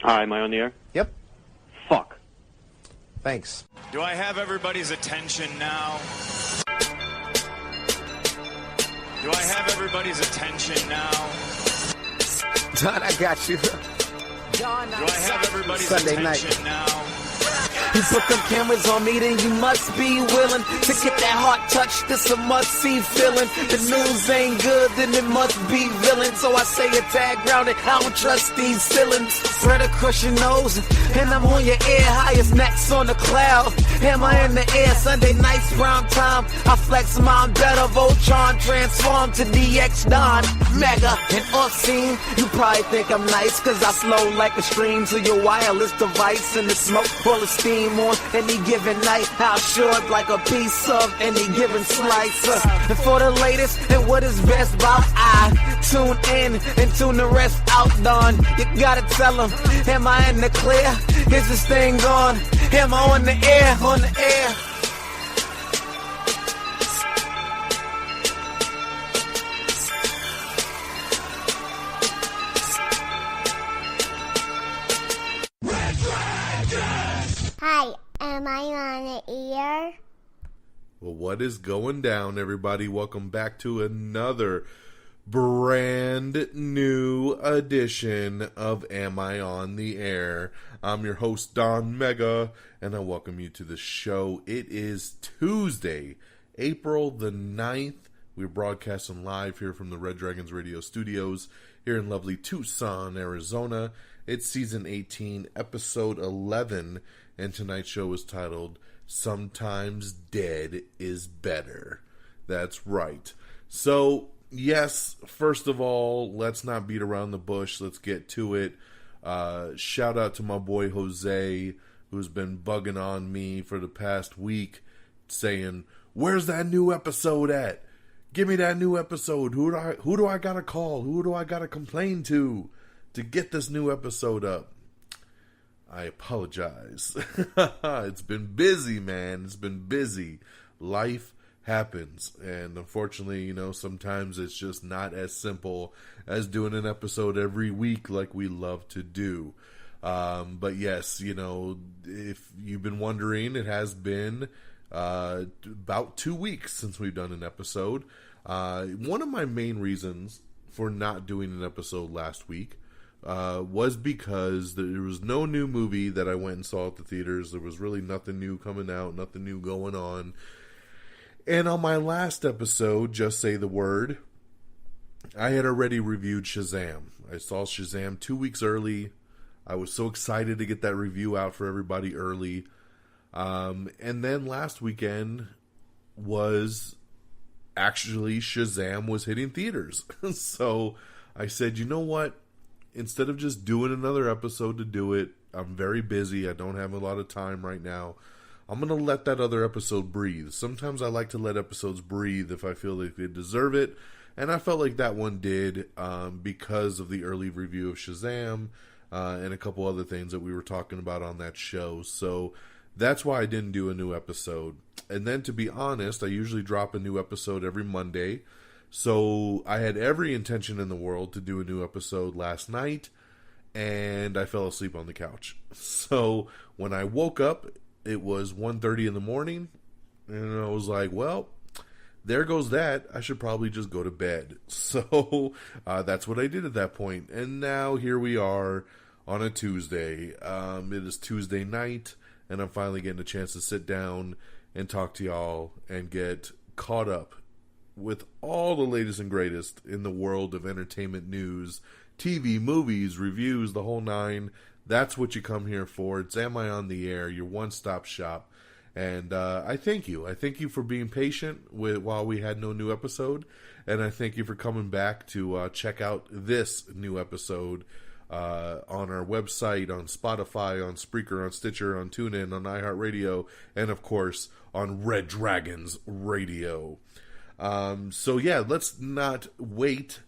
Hi, am I on the air? Yep. Fuck. Thanks. Do I have everybody's attention now? Do I have everybody's attention now? John, I got you. John, do I have everybody's Sunday attention night. now? You put them cameras on me, then you must be willing to get that heart touch. This a must-see feeling. The news ain't good, then it must be villain. So I say a tag grounded, I don't trust these ceilings. Spread across your nose, and I'm on your ear. Highest necks on the cloud. Am I in the air? Sunday nights, prime time. I flex mine better. Voltron transform to DX Don. Mega and off-scene. You probably think I'm nice, cause I slow like a stream to your wireless device. And the smoke full of steam on any given night. How short like a piece of any given slice. And for the latest and what is best about, I tune in and tune the rest out. Done. You gotta tell them, am I in the clear? Is this thing on? Am I on the air? On the air. Hi, am I on the air? Well, what is going down, everybody? Welcome back to another brand new edition of Am I on the Air? I'm your host, Don Mega, and I welcome you to the show. It is Tuesday, April the 9th. We're broadcasting live here from the Red Dragons Radio Studios here in lovely Tucson, Arizona. It's season 18, episode 11, and tonight's show is titled Sometimes Dead is Better. That's right. So, yes, first of all, let's not beat around the bush. Let's get to it. Shout out to my boy Jose, who's been bugging on me for the past week, saying, "Where's that new episode at? Give me that new episode. Who do I gotta call? Who do I gotta complain to get this new episode up?" I apologize. It's been busy, man. It's been busy. Life happens. And unfortunately, sometimes it's just not as simple as doing an episode every week like we love to do. But yes, if you've been wondering, it has been about 2 weeks since we've done an episode. One of my main reasons for not doing an episode last week was because there was no new movie that I went and saw at the theaters. There was really nothing new coming out, nothing new going on. And on my last episode, Just Say the Word, I had already reviewed Shazam. I saw Shazam 2 weeks early. I was so excited to get that review out for everybody early. And then last weekend was actually Shazam was hitting theaters. So I said, you know what? Instead of just doing another episode to do it, I'm very busy. I don't have a lot of time right now. I'm going to let that other episode breathe. Sometimes I like to let episodes breathe if I feel like they deserve it. And I felt like that one did because of the early review of Shazam and a couple other things that we were talking about on that show. So that's why I didn't do a new episode. And then, to be honest, I usually drop a new episode every Monday. So I had every intention in the world to do a new episode last night, and I fell asleep on the couch. So when I woke up, it was 1:30 in the morning, and I was like, well, there goes that. I should probably just go to bed. So that's what I did at that point. And now here we are on a Tuesday. It is Tuesday night, and I'm finally getting a chance to sit down and talk to y'all and get caught up with all the latest and greatest in the world of entertainment news, TV, movies, reviews, the whole nine. That's what you come here for. It's Am I on the Air, your one-stop shop. And I thank you. I thank you for being patient while we had no new episode. And I thank you for coming back to check out this new episode on our website, on Spotify, on Spreaker, on Stitcher, on TuneIn, on iHeartRadio, and of course on Red Dragons Radio. So yeah, let's not wait.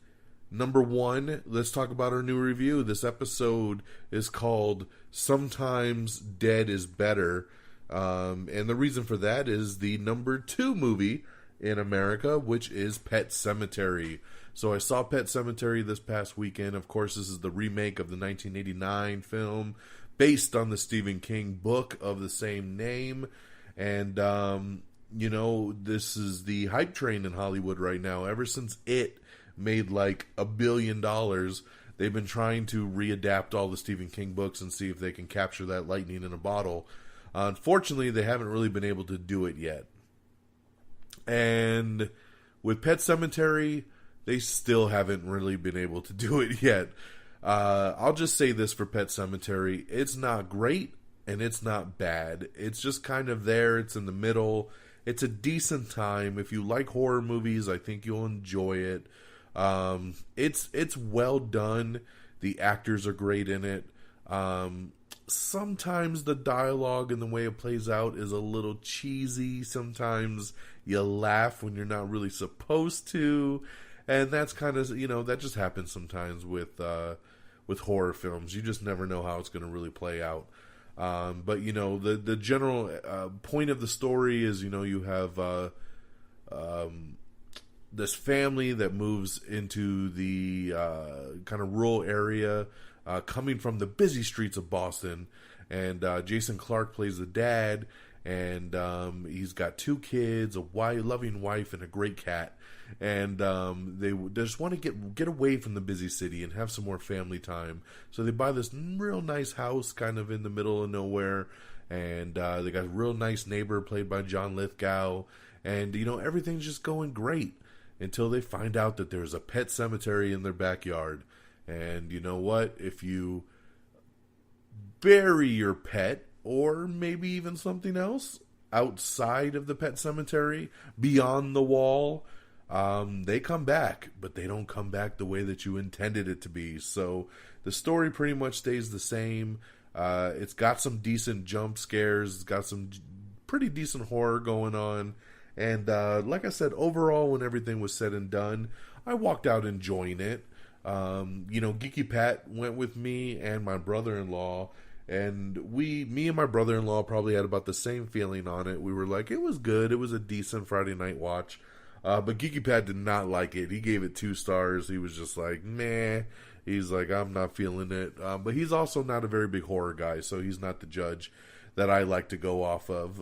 Number one, let's talk about our new review. This episode is called Sometimes Dead is Better. And the reason for that is the number 2 movie in America, which is Pet Sematary. So I saw Pet Sematary this past weekend. Of course, this is the remake of the 1989 film based on the Stephen King book of the same name. And, you know, this is the hype train in Hollywood right now. Ever since It made like $1 billion, they've been trying to readapt all the Stephen King books and see if they can capture that lightning in a bottle. Unfortunately, they haven't really been able to do it yet. And with Pet Sematary, they still haven't really been able to do it yet. I'll just say this for Pet Sematary. It's not great, and it's not bad. It's just kind of there. It's in the middle. It's a decent time. If you like horror movies, I think you'll enjoy it. It's well done. The actors are great in it. Sometimes the dialogue and the way it plays out is a little cheesy. Sometimes you laugh when you're not really supposed to. And that's kind of, you know, that just happens sometimes with horror films. You just never know how it's going to really play out. But, you know, the general point of the story is, you know, you have this family that moves into the kind of rural area, coming from the busy streets of Boston. And Jason Clarke plays the dad, and he's got 2 kids, a loving wife, and a great cat. And they just want to get away from the busy city and have some more family time. So they buy this real nice house kind of in the middle of nowhere. And they got a real nice neighbor played by John Lithgow. And, you know, everything's just going great until they find out that there's a pet cemetery in their backyard. And you know what? If you bury your pet, or maybe even something else, outside of the pet cemetery, beyond the wall, they come back, but they don't come back the way that you intended it to be. So the story pretty much stays the same. It's got some decent jump scares. It's got some pretty decent horror going on. And like I said, overall, when everything was said and done, I walked out enjoying it. You know, Geeky Pat went with me and my brother-in-law. And me and my brother-in-law probably had about the same feeling on it. We were like, it was good. It was a decent Friday night watch. But Geeky Pat did not like it. He gave it 2 stars. He was just like, meh. He's like, I'm not feeling it. But he's also not a very big horror guy, so he's not the judge that I like to go off of.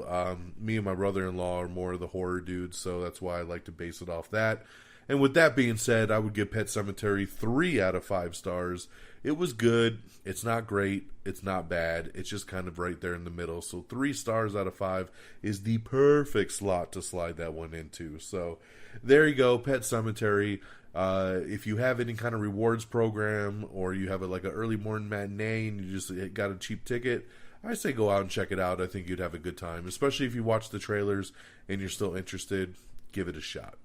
Me and my brother-in-law are more of the horror dudes, so that's why I like to base it off that. And with that being said, I would give Pet Sematary 3 out of 5 stars. It was good. It's not great. It's not bad. It's just kind of right there in the middle. So 3 stars out of 5 is the perfect slot to slide that one into. So there you go, Pet Sematary. If you have any kind of rewards program, or you have like an early morning matinee and you just got a cheap ticket, I say go out and check it out. I think you'd have a good time, especially if you watch the trailers and you're still interested. Give it a shot.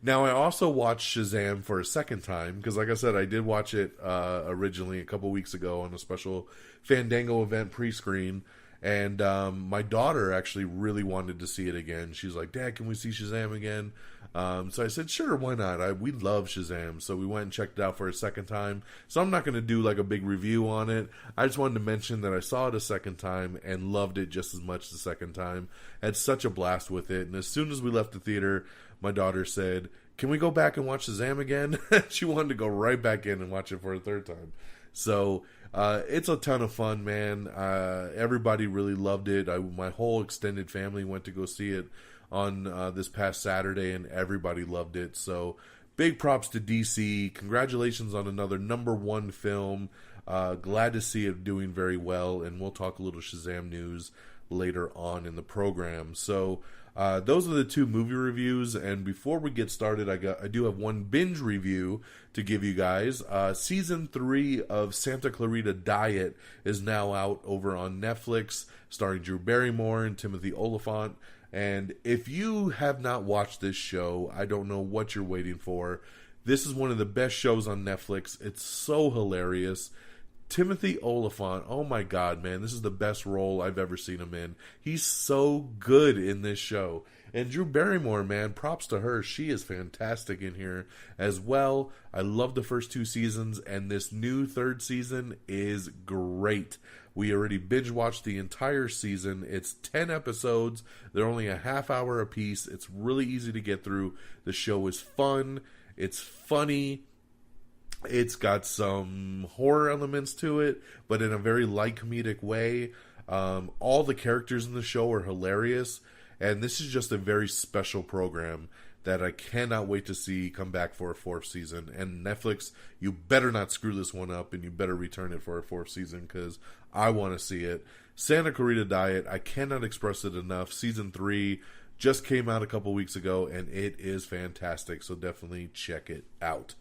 Now, I also watched Shazam for a second time, because like I said, I did watch it originally a couple weeks ago on a special Fandango event pre-screen, and my daughter actually really wanted to see it again. She's like, Dad, can we see Shazam again? So I said, sure, why not? We love Shazam, so we went and checked it out for a second time. So I'm not going to do like a big review on it. I just wanted to mention that I saw it a second time and loved it just as much the second time. Had such a blast with it, and as soon as we left the theater, my daughter said, can we go back and watch Shazam again? She wanted to go right back in and watch it for a third time. So it's a ton of fun, man. Everybody really loved it. My whole extended family went to go see it on this past Saturday, and everybody loved it. So big props to DC. Congratulations on another #1 film. Glad to see it doing very well, and we'll talk a little Shazam news later on in the program. So those are the 2 movie reviews, and before we get started, I do have one binge review to give you guys. Season 3 of Santa Clarita Diet is now out over on Netflix, starring Drew Barrymore and Timothy Olyphant. And if you have not watched this show, I don't know what you're waiting for. This is one of the best shows on Netflix. It's so hilarious. Timothy Olyphant, oh my god, man, this is the best role I've ever seen him in. He's so good in this show. And Drew Barrymore, man, props to her. She is fantastic in here as well. I love the first 2 seasons, and this new 3rd season is great. We already binge-watched the entire season. It's 10 episodes. They're only a half hour apiece. It's really easy to get through. The show is fun. It's funny. It's got some horror elements to it, but in a very light comedic way. All the characters in the show are hilarious, and this is just a very special program that I cannot wait to see come back for a 4th season. And Netflix, you better not screw this one up, and you better return it for a 4th season, because I want to see it. Santa Clarita Diet, I cannot express it enough. Season 3 just came out a couple weeks ago, and it is fantastic, so definitely check it out.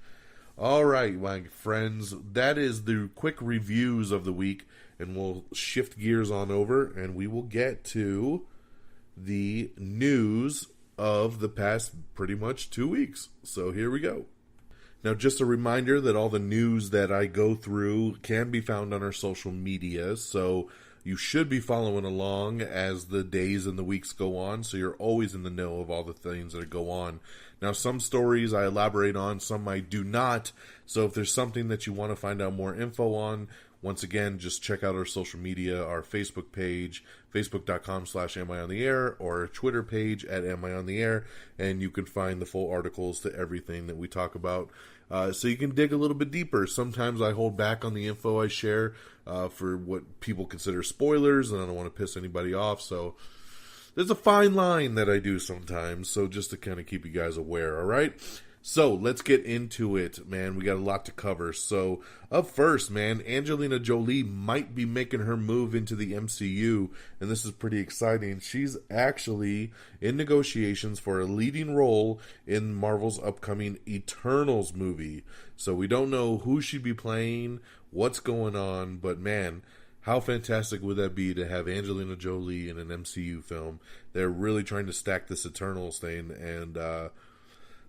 All right, my friends, that is the quick reviews of the week, and we'll shift gears on over, and we will get to the news of the past pretty much 2 weeks. So here we go. Now, just a reminder that all the news that I go through can be found on our social media, so you should be following along as the days and the weeks go on, so you're always in the know of all the things that go on. Now, some stories I elaborate on, some I do not, so if there's something that you want to find out more info on, once again, just check out our social media, our Facebook page, facebook.com/amiontheair, or our Twitter page at amiontheair, and you can find the full articles to everything that we talk about. So you can dig a little bit deeper. Sometimes I hold back on the info I share for what people consider spoilers, and I don't want to piss anybody off, so there's a fine line that I do sometimes, so just to kind of keep you guys aware, all right? So, let's get into it, man. We got a lot to cover. So, up first, man, Angelina Jolie might be making her move into the MCU, and this is pretty exciting. She's actually in negotiations for a leading role in Marvel's upcoming Eternals movie. So, we don't know who she'd be playing, what's going on, but man, how fantastic would that be to have Angelina Jolie in an MCU film? They're really trying to stack this Eternals thing, and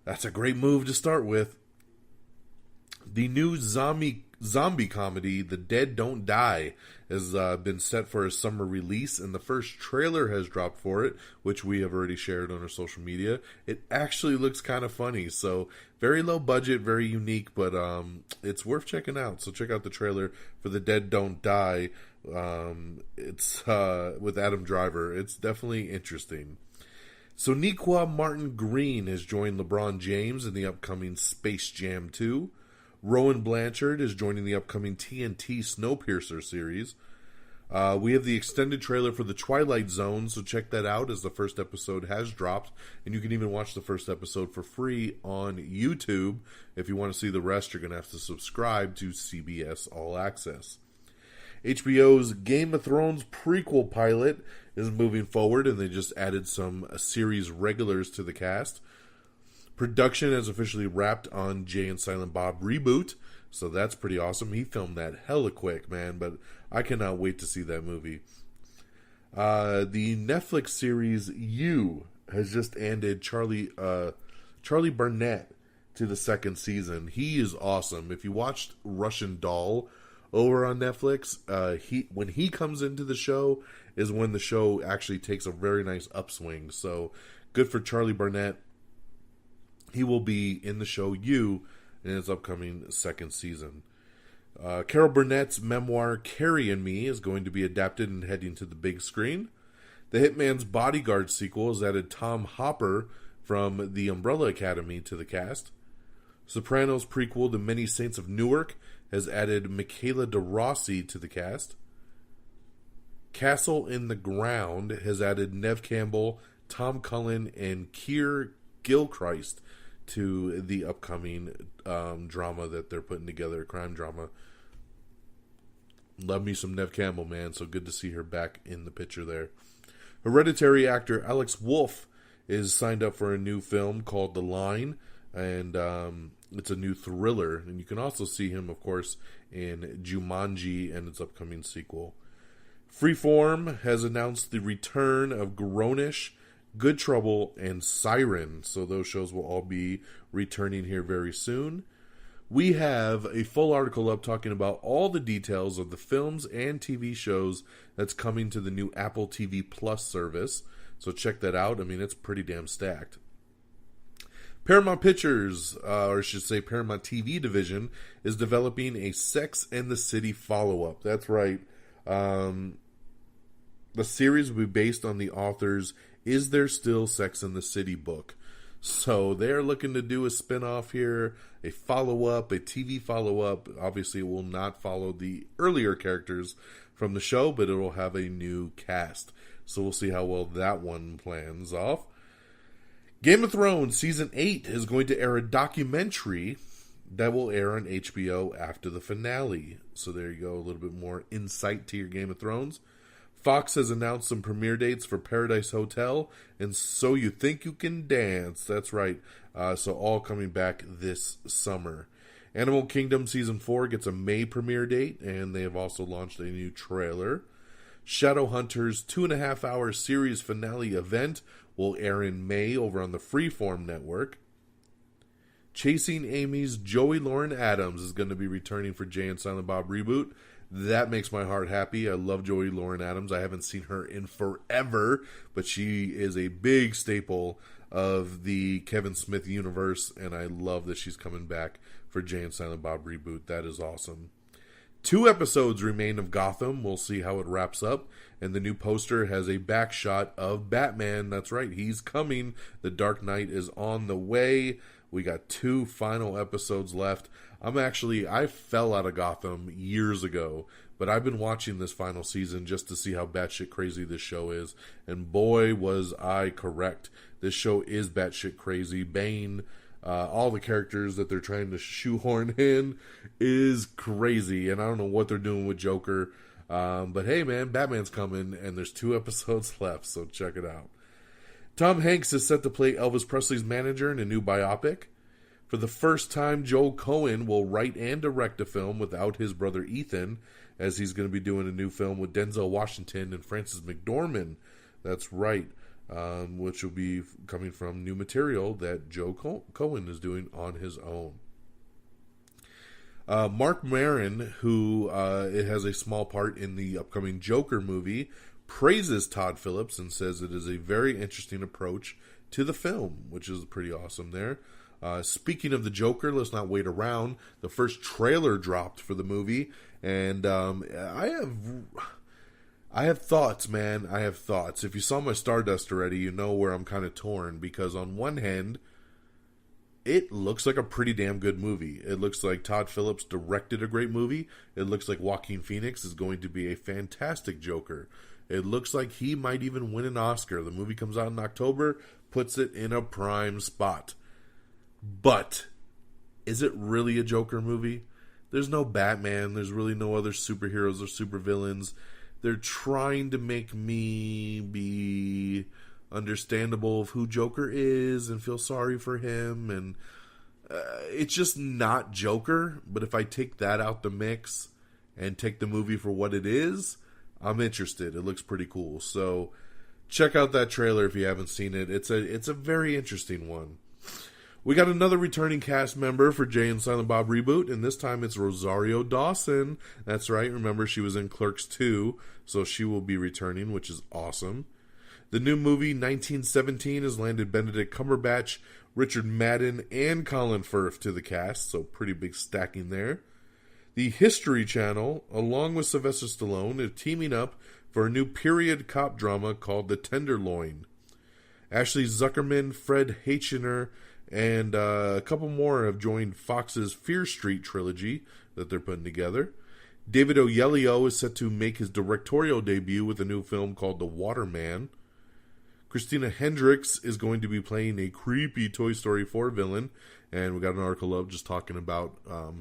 that's a great move to start with. The new zombie comedy, The Dead Don't Die, has been set for a summer release, and the first trailer has dropped for it, which we have already shared on our social media. It actually looks kind of funny, so very low budget, very unique, but it's worth checking out. So check out the trailer for The Dead Don't Die. It's with Adam Driver. It's definitely interesting. Sonequa Martin Green has joined LeBron James in the upcoming Space Jam 2. Rowan Blanchard is joining the upcoming TNT Snowpiercer series. We have the extended trailer for The Twilight Zone, so check that out as the first episode has dropped. And you can even watch the first episode for free on YouTube. If you want to see the rest, you're going to have to subscribe to CBS All Access. HBO's Game of Thrones prequel pilot is moving forward, and they just added some series regulars to the cast. Production has officially wrapped on Jay and Silent Bob Reboot, so that's pretty awesome. He filmed that hella quick, man, but I cannot wait to see that movie. The Netflix series You has just ended Charlie Burnett to the second season. He is awesome. If you watched Russian Doll over on Netflix, when he comes into the show is when the show actually takes a very nice upswing. So good for Charlie Burnett. He will be in the show You in its upcoming second season. Carol Burnett's memoir Carrie and Me is going to be adapted and heading to the big screen. The Hitman's Bodyguard sequel has added Tom Hopper from the Umbrella Academy to the cast. Sopranos prequel The Many Saints of Newark has added Michaela de Rossi to the cast. Castle in the Ground has added Neve Campbell, Tom Cullen, and Keir Gilchrist to the upcoming drama that they're putting together, crime drama. Love me some Neve Campbell, man, so good to see her back in the picture there. Hereditary actor Alex Wolff is signed up for a new film called The Line, and it's a new thriller, and you can also see him, of course, in Jumanji and its upcoming sequel. Freeform has announced the return of Grownish, Good Trouble, and Siren, so those shows will all be returning here very soon. we have a full article up talking about all the details of the films and TV shows that's coming to the new Apple TV Plus service. So check that out. I mean, it's pretty damn stacked. Paramount Pictures, or I should say Paramount TV division, is developing a Sex and the City follow-up. That's right. The series will be based on the author's Is There Still Sex and the City book. So they're looking to do a spinoff here, a follow-up, a TV follow-up. Obviously, it will not follow the earlier characters from the show, but it will have a new cast. So we'll see how well that one plans off. Game of Thrones Season 8 is going to air a documentary that will air on HBO after the finale. So there you go, a little bit more insight to your Game of Thrones. Fox has announced some premiere dates for Paradise Hotel and So You Think You Can Dance. That's right. So all coming back this summer. Animal Kingdom Season 4 gets a May premiere date, and they have also launched a new trailer. Shadowhunters 2.5-hour series finale event will air in May over on the Freeform network. Chasing Amy's Joey Lauren Adams is going to be returning for Jay and Silent Bob reboot. That makes my heart happy. I love Joey Lauren Adams. I haven't seen her in forever, but she is a big staple of the Kevin Smith universe, and I love that she's coming back for Jay and Silent Bob reboot. That is awesome. 2 episodes remain of Gotham. We'll see how it wraps up. And the new poster has a back shot of Batman. That's right, he's coming. The Dark Knight is on the way. We got 2 final episodes left. I fell out of Gotham years ago, but I've been watching this final season just to see how batshit crazy this show is. And boy, was I correct. This show is batshit crazy. Bane, all the characters that they're trying to shoehorn in is crazy. And I don't know what they're doing with Joker. But hey, man, Batman's coming, and there's 2 episodes left, so check it out. Tom Hanks is set to play Elvis Presley's manager in a new biopic. For the first time, Joel Coen will write and direct a film without his brother Ethan, as he's going to be doing a new film with Denzel Washington and Frances McDormand. That's right, which will be coming from new material that Joe Coen is doing on his own. Mark Maron, who has a small part in the upcoming Joker movie, praises Todd Phillips and says it is a very interesting approach to the film, which is pretty awesome there. Speaking of the Joker, let's not wait around. The first trailer dropped for the movie, and I have thoughts, man. I have thoughts. If you saw my Stardust already, you know where I'm kind of torn, because on one hand, it looks like a pretty damn good movie. It looks like Todd Phillips directed a great movie. It looks like Joaquin Phoenix is going to be a fantastic Joker. It looks like he might even win an Oscar. The movie comes out in October, puts it in a prime spot. But is it really a Joker movie? There's no Batman. There's really no other superheroes or supervillains. They're trying to make me be understandable of who Joker is and feel sorry for him. And it's just not Joker. But if I take that out the mix and take the movie for what it is, I'm interested. It looks pretty cool. So check out that trailer if you haven't seen it. It's a very interesting one. We got another returning cast member for Jay and Silent Bob reboot, and this time it's Rosario Dawson. That's right, remember she was in Clerks 2, so she will be returning, which is awesome. The new movie 1917 has landed Benedict Cumberbatch, Richard Madden, and Colin Firth to the cast, so pretty big stacking there. The History Channel, along with Sylvester Stallone, is teaming up for a new period cop drama called The Tenderloin. Ashley Zuckerman, Fred Heichener, and a couple more have joined Fox's Fear Street trilogy that they're putting together. David Oyelowo is set to make his directorial debut with a new film called The Waterman. Christina Hendricks is going to be playing a creepy Toy Story 4 villain, and we got an article up just talking about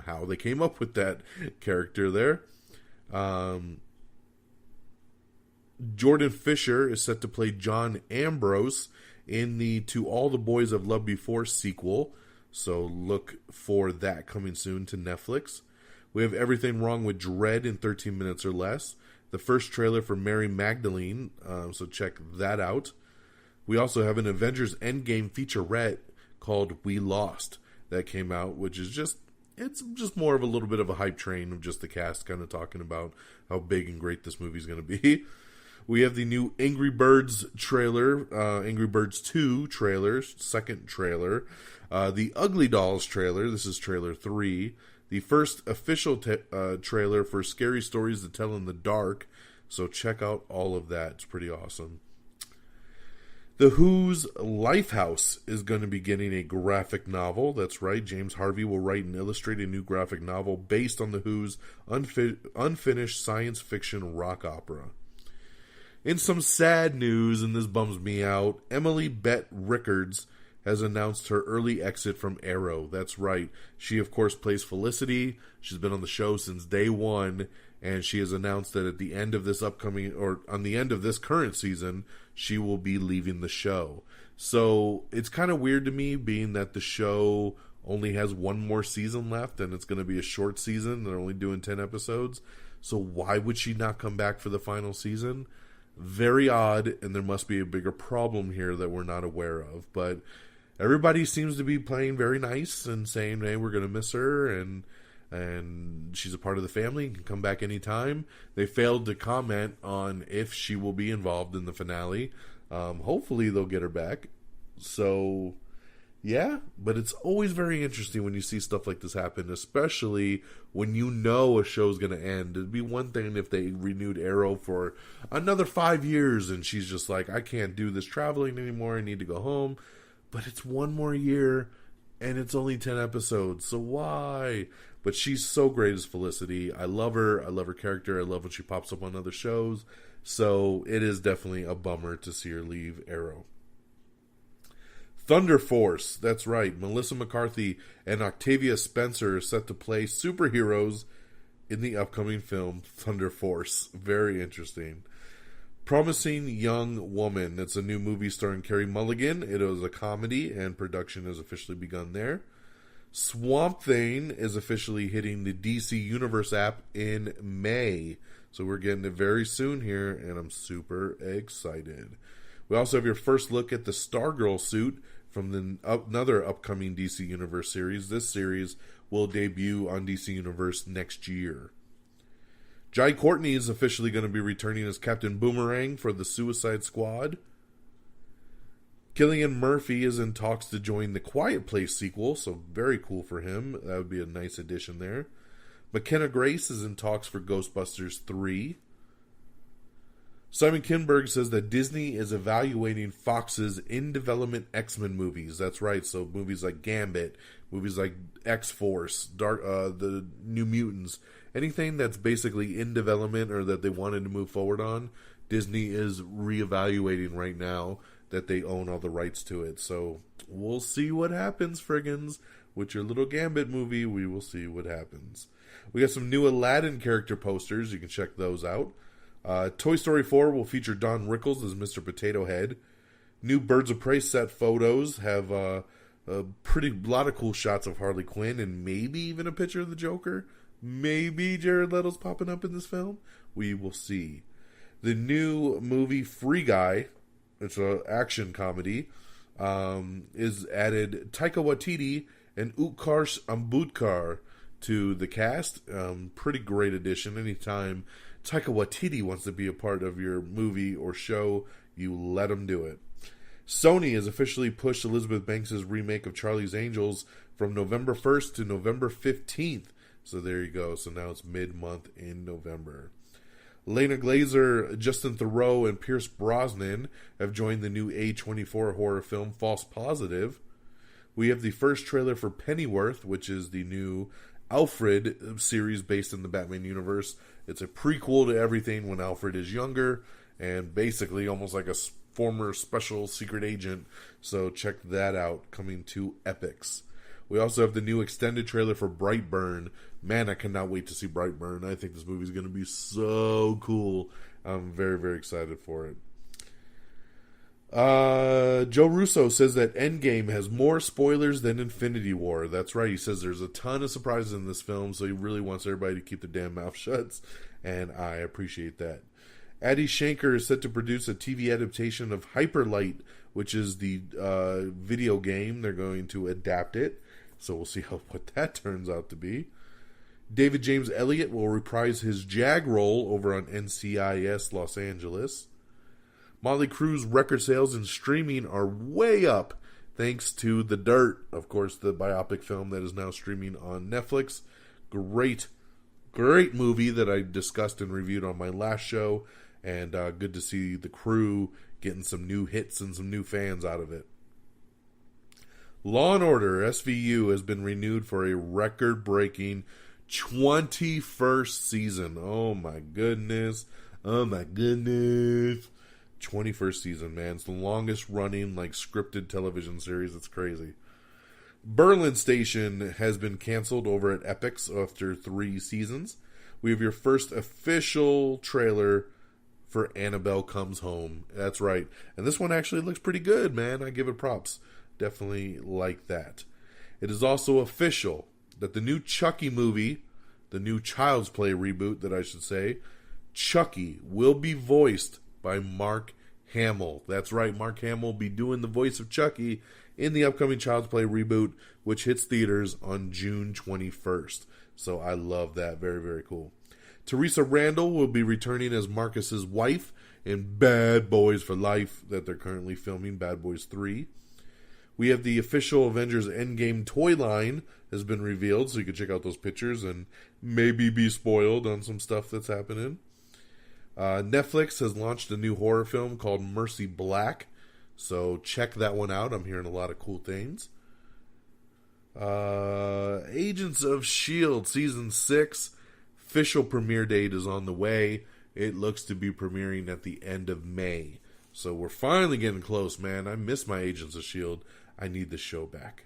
how they came up with that character there. Jordan Fisher is set to play John Ambrose in the To All the Boys I've Loved Before sequel, so look for that coming soon to Netflix. We have Everything Wrong with Dread in 13 Minutes or Less, the first trailer for Mary Magdalene, so check that out. We also have an Avengers Endgame featurette called We Lost that came out, which is just it's just more of a little bit of a hype train of just the cast kind of talking about how big and great this movie's going to be. We have the new Angry Birds trailer, Angry Birds 2 trailer, second trailer. The Ugly Dolls trailer, this is trailer 3. The first official trailer for Scary Stories to Tell in the Dark. So check out all of that. It's pretty awesome. The Who's Lifehouse is going to be getting a graphic novel. That's right. James Harvey will write and illustrate a new graphic novel based on The Who's unfinished science fiction rock opera. In some sad news, and this bums me out, Emily Bett Rickards has announced her early exit from Arrow. That's right. She, of course, plays Felicity. She's been on the show since day one, and she has announced that at the end of this upcoming, or on the end of this current season, she will be leaving the show. So it's kind of weird to me, being that the show only has one more season left, and it's going to be a short season. They're only doing 10 episodes. So why would she not come back for the final season? Very odd, and there must be a bigger problem here that we're not aware of. But everybody seems to be playing very nice and saying, hey, we're going to miss her, and she's a part of the family, can come back anytime. They failed to comment on if she will be involved in the finale. Hopefully they'll get her back. So, yeah, but it's always very interesting when you see stuff like this happen, especially when you know a show's going to end. It'd be one thing if they renewed Arrow for another 5 years and she's just like, I can't do this traveling anymore, I need to go home. But it's one more year and it's only 10 episodes, so why? But she's so great as Felicity. I love her. I love her character. I love when she pops up on other shows. So it is definitely a bummer to see her leave Arrow. Thunder Force. That's right. Melissa McCarthy and Octavia Spencer are set to play superheroes in the upcoming film Thunder Force. Very interesting. Promising Young Woman. It's a new movie starring Carey Mulligan. It is a comedy, and production has officially begun there. Swamp Thing is officially hitting the DC Universe app in May. So we're getting it very soon here, and I'm super excited. We also have your first look at the Stargirl suit from another upcoming DC Universe series. This series will debut on DC Universe next year. Jai Courtney is officially going to be returning as Captain Boomerang for the Suicide Squad. Cillian Murphy is in talks to join the Quiet Place sequel, so very cool for him. That would be a nice addition there. McKenna Grace is in talks for Ghostbusters 3. Simon Kinberg says that Disney is evaluating Fox's in-development X-Men movies. That's right, so movies like Gambit, movies like X-Force, the New Mutants, anything that's basically in development or that they wanted to move forward on, Disney is reevaluating right now that they own all the rights to it. So we'll see what happens, friggins. With your little Gambit movie, we will see what happens. We got some new Aladdin character posters. You can check those out. Toy Story 4 will feature Don Rickles as Mr. Potato Head. New Birds of Prey set photos have a lot of cool shots of Harley Quinn and maybe even a picture of the Joker. Maybe Jared Leto's popping up in this film. We will see. The new movie Free Guy, it's an action comedy, is added Taika Waititi and Utkarsh Ambudkar to the cast. Pretty great addition. Anytime Taika Waititi wants to be a part of your movie or show, you let him do it. Sony has officially pushed Elizabeth Banks' remake of Charlie's Angels from November 1st to November 15th. So there you go. So now it's mid-month in November. Lena Glazer, Justin Theroux, and Pierce Brosnan have joined the new A24 horror film False Positive. We have the first trailer for Pennyworth, which is the new Alfred series based in the Batman universe. It's a prequel to everything when Alfred is younger, and basically almost like a former special secret agent. So check that out, coming to Epix. We also have the new extended trailer for Brightburn. Man, I cannot wait to see Brightburn. I think this movie is going to be so cool. I'm very, very excited for it. Joe Russo says that Endgame has more spoilers than Infinity War. That's right. He says there's a ton of surprises in this film, so he really wants everybody to keep their damn mouth shut, and I appreciate that. Adi Shankar is set to produce a TV adaptation of Hyperlight, which is the video game. They're going to adapt it. So we'll see what that turns out to be. David James Elliott will reprise his Jag role over on NCIS Los Angeles. Motley Crue's record sales and streaming are way up thanks to The Dirt, of course, the biopic film that is now streaming on Netflix. Great movie that I discussed and reviewed on my last show, and good to see the crew getting some new hits and some new fans out of it. Law & Order SVU has been renewed for a record-breaking 21st season. Oh my goodness. 21st season, man. It's the longest running scripted television series. It's crazy. Berlin Station has been canceled over at Epix after 3 seasons. We have your first official trailer for Annabelle Comes Home. That's right. And this one actually looks pretty good, man. I give it props. Definitely like that. It is also official that the new Chucky movie, the new Child's Play reboot that I should say, Chucky will be voiced by Mark Hamill. That's right, Mark Hamill will be doing the voice of Chucky in the upcoming Child's Play reboot, which hits theaters on June 21st. So I love that. Very, very cool. Teresa Randall will be returning as Marcus's wife in Bad Boys for Life that they're currently filming, Bad Boys 3. We have the official Avengers Endgame toy line has been revealed, so you can check out those pictures and maybe be spoiled on some stuff that's happening. Netflix has launched a new horror film called Mercy Black, so check that one out. I'm hearing a lot of cool things. Agents of S.H.I.E.L.D. Season 6 official premiere date is on the way. It looks to be premiering at the end of May. So we're finally getting close, man. I miss my Agents of S.H.I.E.L.D. I need the show back.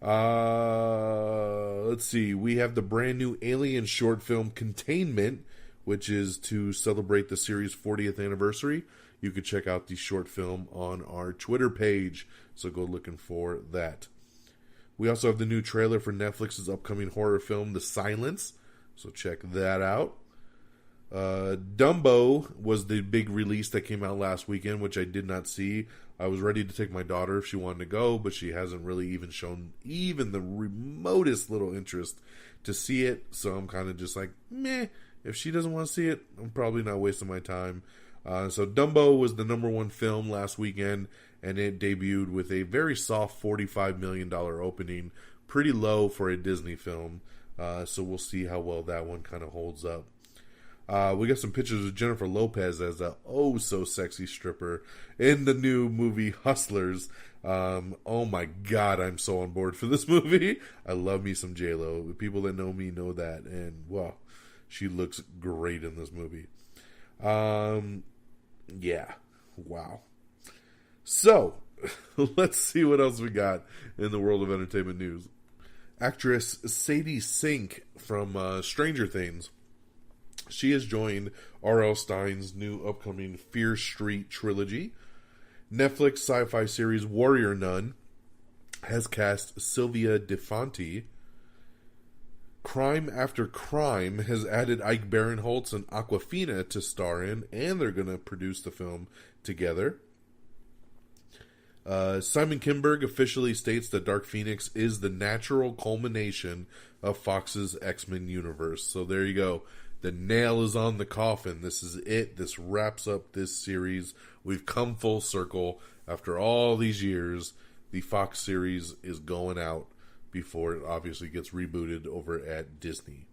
Let's see. We have the brand new Alien short film Containment, which is to celebrate the series' 40th anniversary. You can check out the short film on our Twitter page, so go looking for that. We also have the new trailer for Netflix's upcoming horror film, The Silence, so check that out. Dumbo was the big release that came out last weekend, which I did not see. I was ready to take my daughter if she wanted to go, but she hasn't really even shown even the remotest little interest to see it, so I'm kind of just like, meh. If she doesn't want to see it, I'm probably not wasting my time. So Dumbo was the #1 film last weekend, and it debuted with a very soft $45 million opening. Pretty low for a Disney film. So we'll see how well that one kind of holds up. We got some pictures of Jennifer Lopez as a oh-so-sexy stripper in the new movie Hustlers. Oh my god, I'm so on board for this movie. I love me some J-Lo. The people that know me know that, and wow, she looks great in this movie. Yeah, wow. So, let's see what else we got in the world of entertainment news. Actress Sadie Sink from Stranger Things. She has joined R.L. Stine's new upcoming Fear Street trilogy. Netflix sci-fi series Warrior Nun has cast Sylvia DeFonte. Crime After Crime has added Ike Barinholtz and Awkwafina to star in, and they're going to produce the film together. Simon Kinberg officially states that Dark Phoenix is the natural culmination of Fox's X-Men universe. So there you go. The nail is on the coffin. This is it. This wraps up this series. We've come full circle. After all these years, the Fox series is going out before it obviously gets rebooted over at Disney.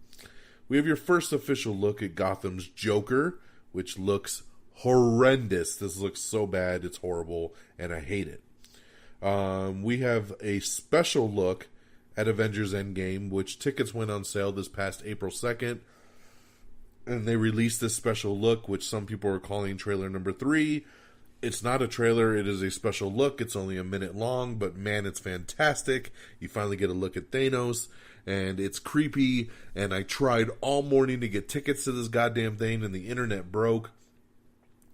We have your first official look at Gotham's Joker, which looks horrendous. This looks so bad. It's horrible, and I hate it. We have a special look at Avengers Endgame, which tickets went on sale this past April 2nd. And they released this special look, which some people are calling trailer number 3. It's not a trailer, it is a special look. It's only a minute long, but man, it's fantastic. You finally get a look at Thanos, and it's creepy. And I tried all morning to get tickets to this goddamn thing, and the internet broke.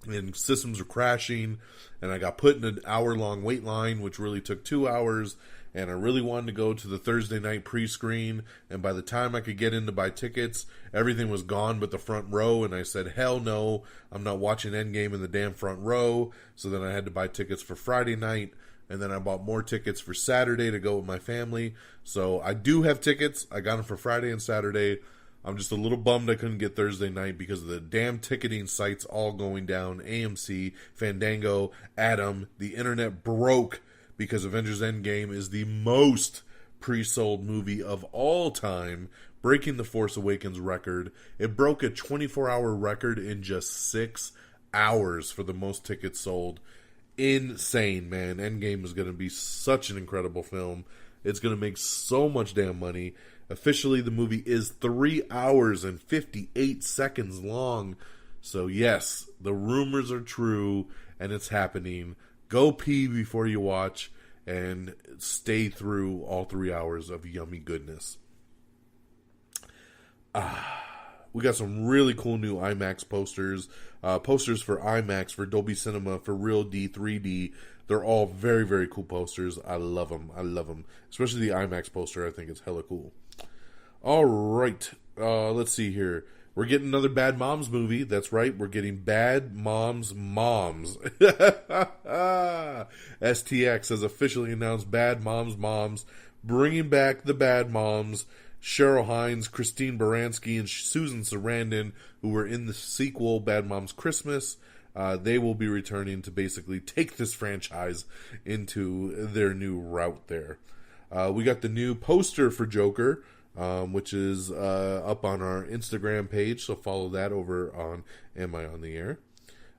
And systems were crashing, and I got put in an hour-long wait line, which really took 2 hours. And I really wanted to go to the Thursday night pre-screen, and by the time I could get in to buy tickets, everything was gone but the front row, and I said, hell no, I'm not watching Endgame in the damn front row. So then I had to buy tickets for Friday night, and then I bought more tickets for Saturday to go with my family. So I do have tickets. I got them for Friday and Saturday. I'm just a little bummed I couldn't get Thursday night because of the damn ticketing sites all going down. AMC, Fandango, Atom. The internet broke because Avengers Endgame is the most pre-sold movie of all time, breaking the Force Awakens record. It broke a 24-hour record in just 6 hours for the most tickets sold. Insane, man. Endgame is going to be such an incredible film. It's going to make so much damn money. Officially, the movie is 3 hours and 58 seconds long. So yes, the rumors are true and it's happening. Go pee before you watch and stay through all 3 hours of yummy goodness. We got some really cool new IMAX posters. Posters for IMAX, for Dolby Cinema, for Real D, 3D. They're all very, very cool posters. I love them. I love them. Especially the IMAX poster. I think it's hella cool. All right. Let's see here. We're getting another Bad Moms movie. That's right. We're getting Bad Moms Moms. STX has officially announced Bad Moms Moms, bringing back the Bad Moms. Cheryl Hines, Christine Baranski, and Susan Sarandon, who were in the sequel Bad Moms Christmas. They will be returning to basically take this franchise into their new route there. We got the new poster for Joker, which is up on our Instagram page, so follow that over on Am I on the Air.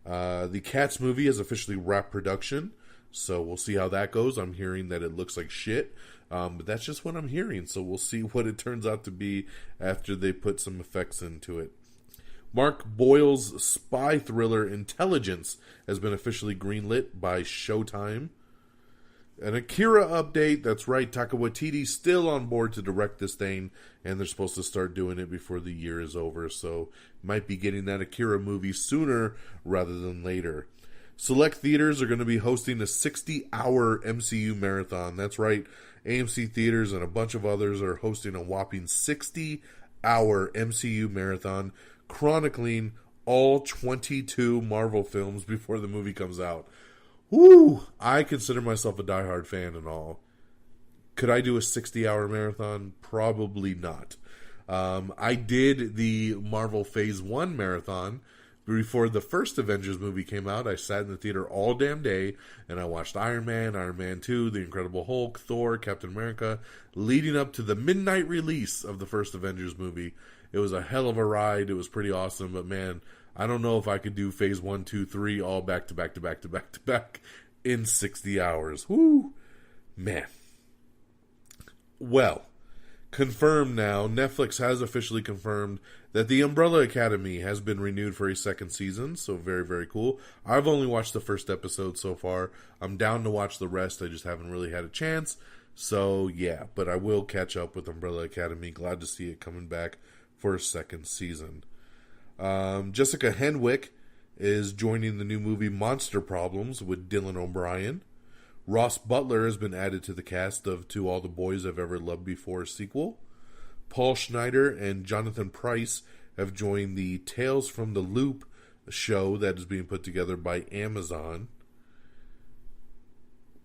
The Cats movie has officially wrapped production, so we'll see how that goes. I'm hearing that it looks like shit. But that's just what I'm hearing, so we'll see what it turns out to be after they put some effects into it. Mark Boyle's spy thriller Intelligence has been officially greenlit by Showtime. An Akira update, that's right, Taika Waititi's still on board to direct this thing, and they're supposed to start doing it before the year is over, so might be getting that Akira movie sooner rather than later. Select theaters are going to be hosting a 60-hour MCU marathon. That's right. AMC Theaters and a bunch of others are hosting a whopping 60-hour MCU marathon, chronicling all 22 Marvel films before the movie comes out. Woo! I consider myself a diehard fan and all. Could I do a 60-hour marathon? Probably not. I did the Marvel Phase 1 marathon. Before the first Avengers movie came out, I sat in the theater all damn day, and I watched Iron Man 2, The Incredible Hulk, Thor, Captain America, leading up to the midnight release of the first Avengers movie. It was a hell of a ride. It was pretty awesome, but man, I don't know if I could do Phase 1, 2, 3 all back to back to back to back to back in 60 hours. Woo! Man. Well, confirmed now, Netflix has officially confirmed that The Umbrella Academy has been renewed for a second season, so very, very cool. I've only watched the first episode so far. I'm down to watch the rest, I just haven't really had a chance. So, yeah, but I will catch up with Umbrella Academy. Glad to see it coming back for a second season. Jessica Henwick is joining the new movie Monster Problems with Dylan O'Brien. Ross Butler has been added to the cast of To All the Boys I've Ever Loved Before sequel. Paul Schneider and Jonathan Pryce have joined the Tales from the Loop show that is being put together by Amazon.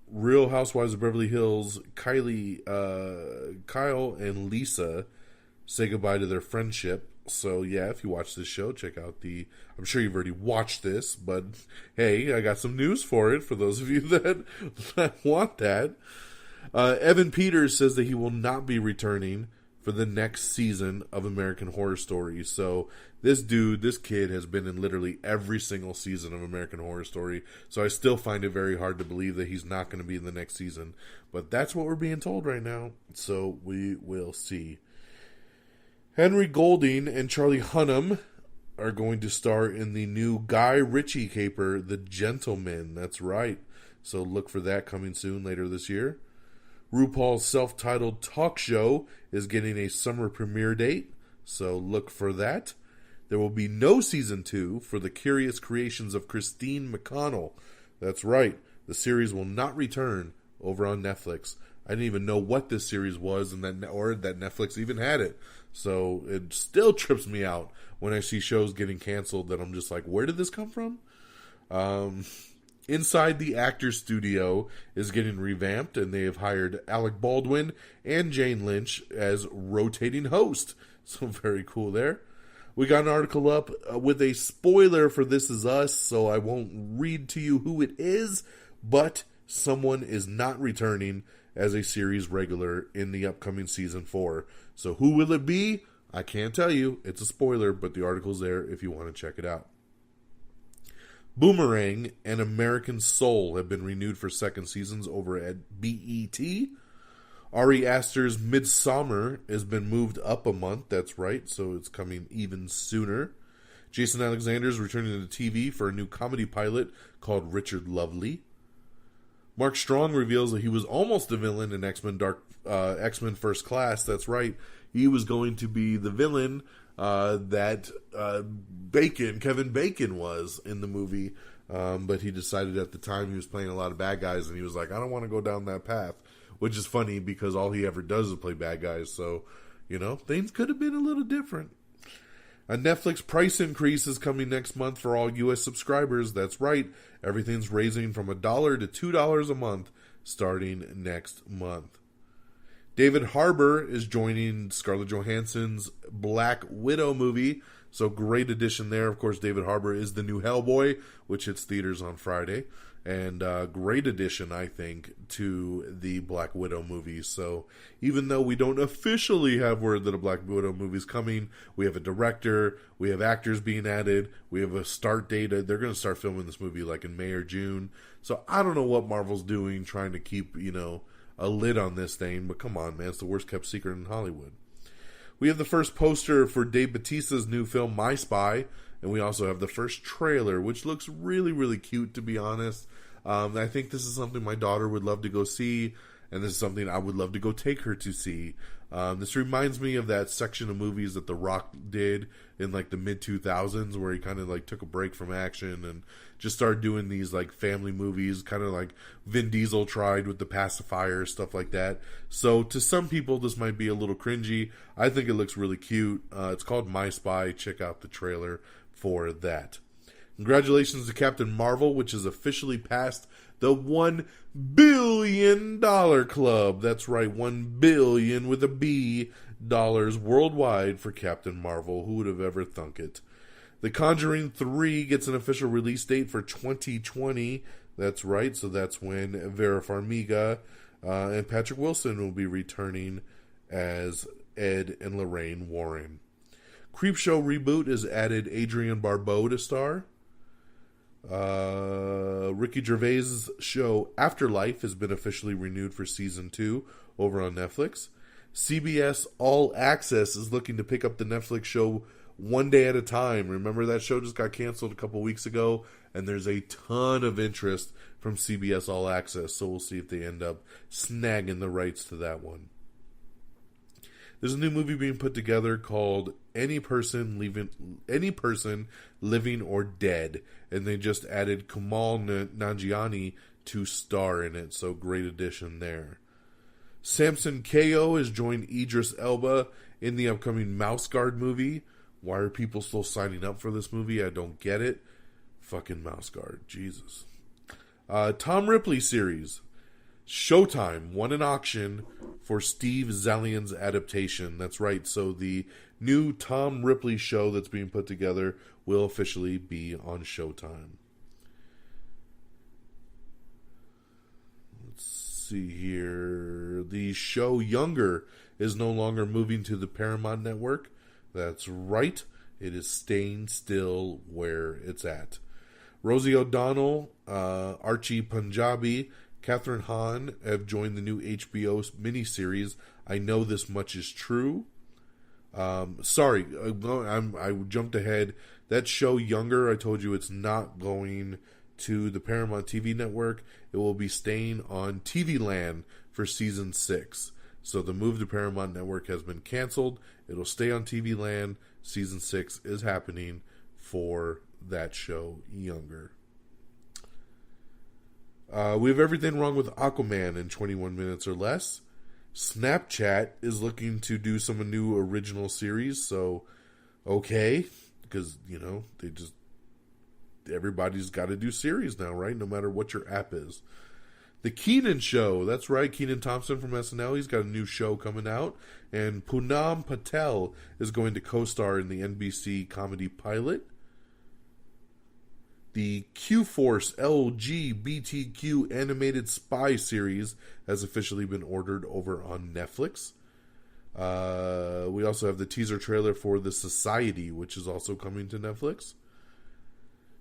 Real Housewives of Beverly Hills, Kyle and Lisa say goodbye to their friendship. So yeah, if you watch this show, check out I'm sure you've already watched this, but hey, I got some news for it for those of you that want that. Evan Peters says that he will not be returning for the next season of American Horror Story. So this kid has been in literally every single season of American Horror Story. So I still find it very hard to believe that he's not going to be in the next season. But that's what we're being told right now. So we will see. Henry Golding and Charlie Hunnam are going to star in the new Guy Ritchie caper, The Gentleman. That's right. So look for that coming soon later this year. RuPaul's self-titled talk show is getting a summer premiere date, so look for that. There will be no season 2 for The Curious Creations of Christine McConnell. That's right, the series will not return over on Netflix. I didn't even know what this series was or that Netflix even had it. So it still trips me out when I see shows getting canceled that I'm just like, where did this come from? Inside the Actors Studio is getting revamped, and they have hired Alec Baldwin and Jane Lynch as rotating host. So very cool there. We got an article up with a spoiler for This Is Us, so I won't read to you who it is, but someone is not returning as a series regular in the upcoming season 4. So who will it be? I can't tell you. It's a spoiler, but the article's there if you want to check it out. Boomerang and American Soul have been renewed for second seasons over at BET. Ari Aster's Midsummer has been moved up a month. That's right, so it's coming even sooner. Jason Alexander is returning to TV for a new comedy pilot called Richard Lovely. Mark Strong reveals that he was almost a villain in X-Men First Class. That's right, he was going to be the villain that Kevin Bacon was in the movie, but he decided at the time he was playing a lot of bad guys, and he was like, I don't want to go down that path, which is funny because all he ever does is play bad guys, so, things could have been a little different. A Netflix price increase is coming next month for all U.S. subscribers. That's right, everything's raising from $1 to $2 a month starting next month. David Harbour is joining Scarlett Johansson's Black Widow movie, so great addition there. Of course, David Harbour is the new Hellboy, which hits theaters on Friday, and great addition, I think, to the Black Widow movie. So even though we don't officially have word that a Black Widow movie is coming, we have a director, we have actors being added, we have a start date. They're going to start filming this movie like in May or June. So I don't know what Marvel's doing, trying to keep, a lid on this thing, but come on, man, it's the worst kept secret in Hollywood. We have the first poster for Dave Bautista's new film, My Spy, and we also have the first trailer, which looks really, really cute, to be honest. I think this is something my daughter would love to go see, and this is something I would love to go take her to see. This reminds me of that section of movies that The Rock did in like the mid-2000s, where he kind of like took a break from action and just started doing these like family movies, kind of like Vin Diesel tried with The Pacifier, stuff like that. So to some people this might be a little cringy. I think it looks really cute. It's called My Spy. Check out the trailer for that. Congratulations to Captain Marvel, which has officially passed the $1 billion club. That's right, $1 billion with a B dollars worldwide for Captain Marvel. Who would have ever thunk it? The Conjuring 3 gets an official release date for 2020. That's right, so that's when Vera Farmiga and Patrick Wilson will be returning as Ed and Lorraine Warren. Creepshow reboot has added Adrienne Barbeau to star. Ricky Gervais' show Afterlife has been officially renewed for season 2 over on Netflix. CBS All Access is looking to pick up the Netflix show One Day at a Time. Remember that show just got canceled a couple weeks ago, and there's a ton of interest from CBS All Access, so we'll see if they end up snagging the rights to that one. There's a new movie being put together called Any Person Living or Dead, and they just added Kumail Nanjiani to star in it, so great addition there. Samson Kayo has joined Idris Elba in the upcoming Mouse Guard movie. Why are people still signing up for this movie? I don't get it. Fucking Mouse Guard, Jesus. Tom Ripley series. Showtime won an auction for Steve Zalian's adaptation. That's right, so the new Tom Ripley show that's being put together will officially be on Showtime. Let's see here. The show Younger is no longer moving to the Paramount Network. That's right, it is staying still where it's at. Rosie O'Donnell, Archie Punjabi, Catherine Hahn have joined the new HBO miniseries I Know This Much Is True. Sorry, I jumped ahead. That show Younger, I told you it's not going to the Paramount TV network. It will be staying on TV Land for season 6. So the move to Paramount Network has been canceled. It'll stay on TV Land. Season 6 is happening for that show Younger. We have everything wrong with Aquaman in 21 minutes or less. Snapchat is looking to do some new original series, so okay, because, they just everybody's got to do series now, right? No matter what your app is. The Keenan Show, that's right, Keenan Thompson from SNL, he's got a new show coming out, and Poonam Patel is going to co-star in the NBC comedy pilot. The Q-Force LGBTQ animated spy series has officially been ordered over on Netflix. We also have the teaser trailer for The Society, which is also coming to Netflix.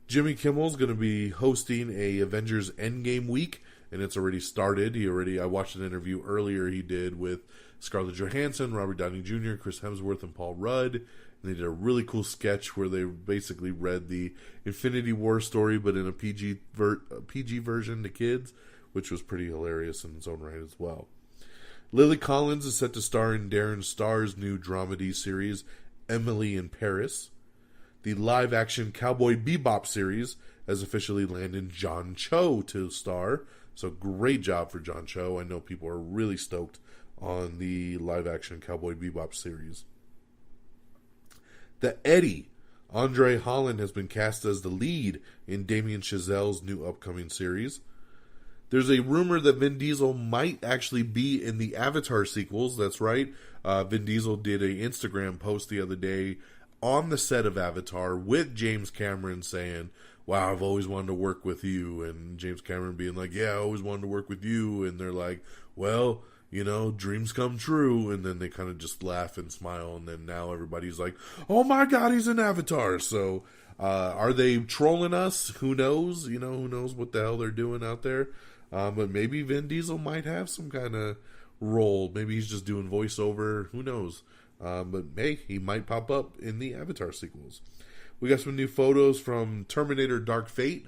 Jimmy Kimmel's going to be hosting a Avengers Endgame week, and it's already started. I watched an interview earlier he did with Scarlett Johansson, Robert Downey Jr., Chris Hemsworth, and Paul Rudd. And they did a really cool sketch where they basically read the Infinity War story, but in a PG version to kids, which was pretty hilarious in its own right as well. Lily Collins is set to star in Darren Star's new dramedy series, Emily in Paris. The live-action Cowboy Bebop series has officially landed John Cho to star. So great job for John Cho. I know people are really stoked on the live-action Cowboy Bebop series. The Eddie, Andre Holland, has been cast as the lead in Damien Chazelle's new upcoming series. There's a rumor that Vin Diesel might actually be in the Avatar sequels. That's right. Vin Diesel did an Instagram post the other day on the set of Avatar with James Cameron saying, wow, I've always wanted to work with you. And James Cameron being like, yeah, I always wanted to work with you. And they're like, well, you know, dreams come true. And then they kind of just laugh and smile. And then now everybody's like, oh my God, he's in Avatar. So are they trolling us? Who knows? You know, who knows what the hell they're doing out there? But maybe Vin Diesel might have some kind of role. Maybe he's just doing voiceover. Who knows? But hey, he might pop up in the Avatar sequels. We got some new photos from Terminator Dark Fate,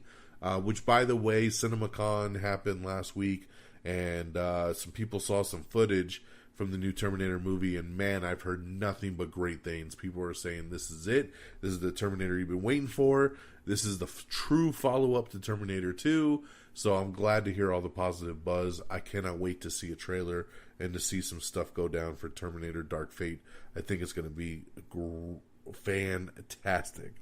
which, by the way, CinemaCon happened last week, and some people saw some footage from the new Terminator movie, and man, I've heard nothing but great things. People are saying this is it. This is the Terminator you've been waiting for. This is the true follow-up to Terminator 2. So I'm glad to hear all the positive buzz. I cannot wait to see a trailer and to see some stuff go down for Terminator Dark Fate. I think it's going to be fantastic.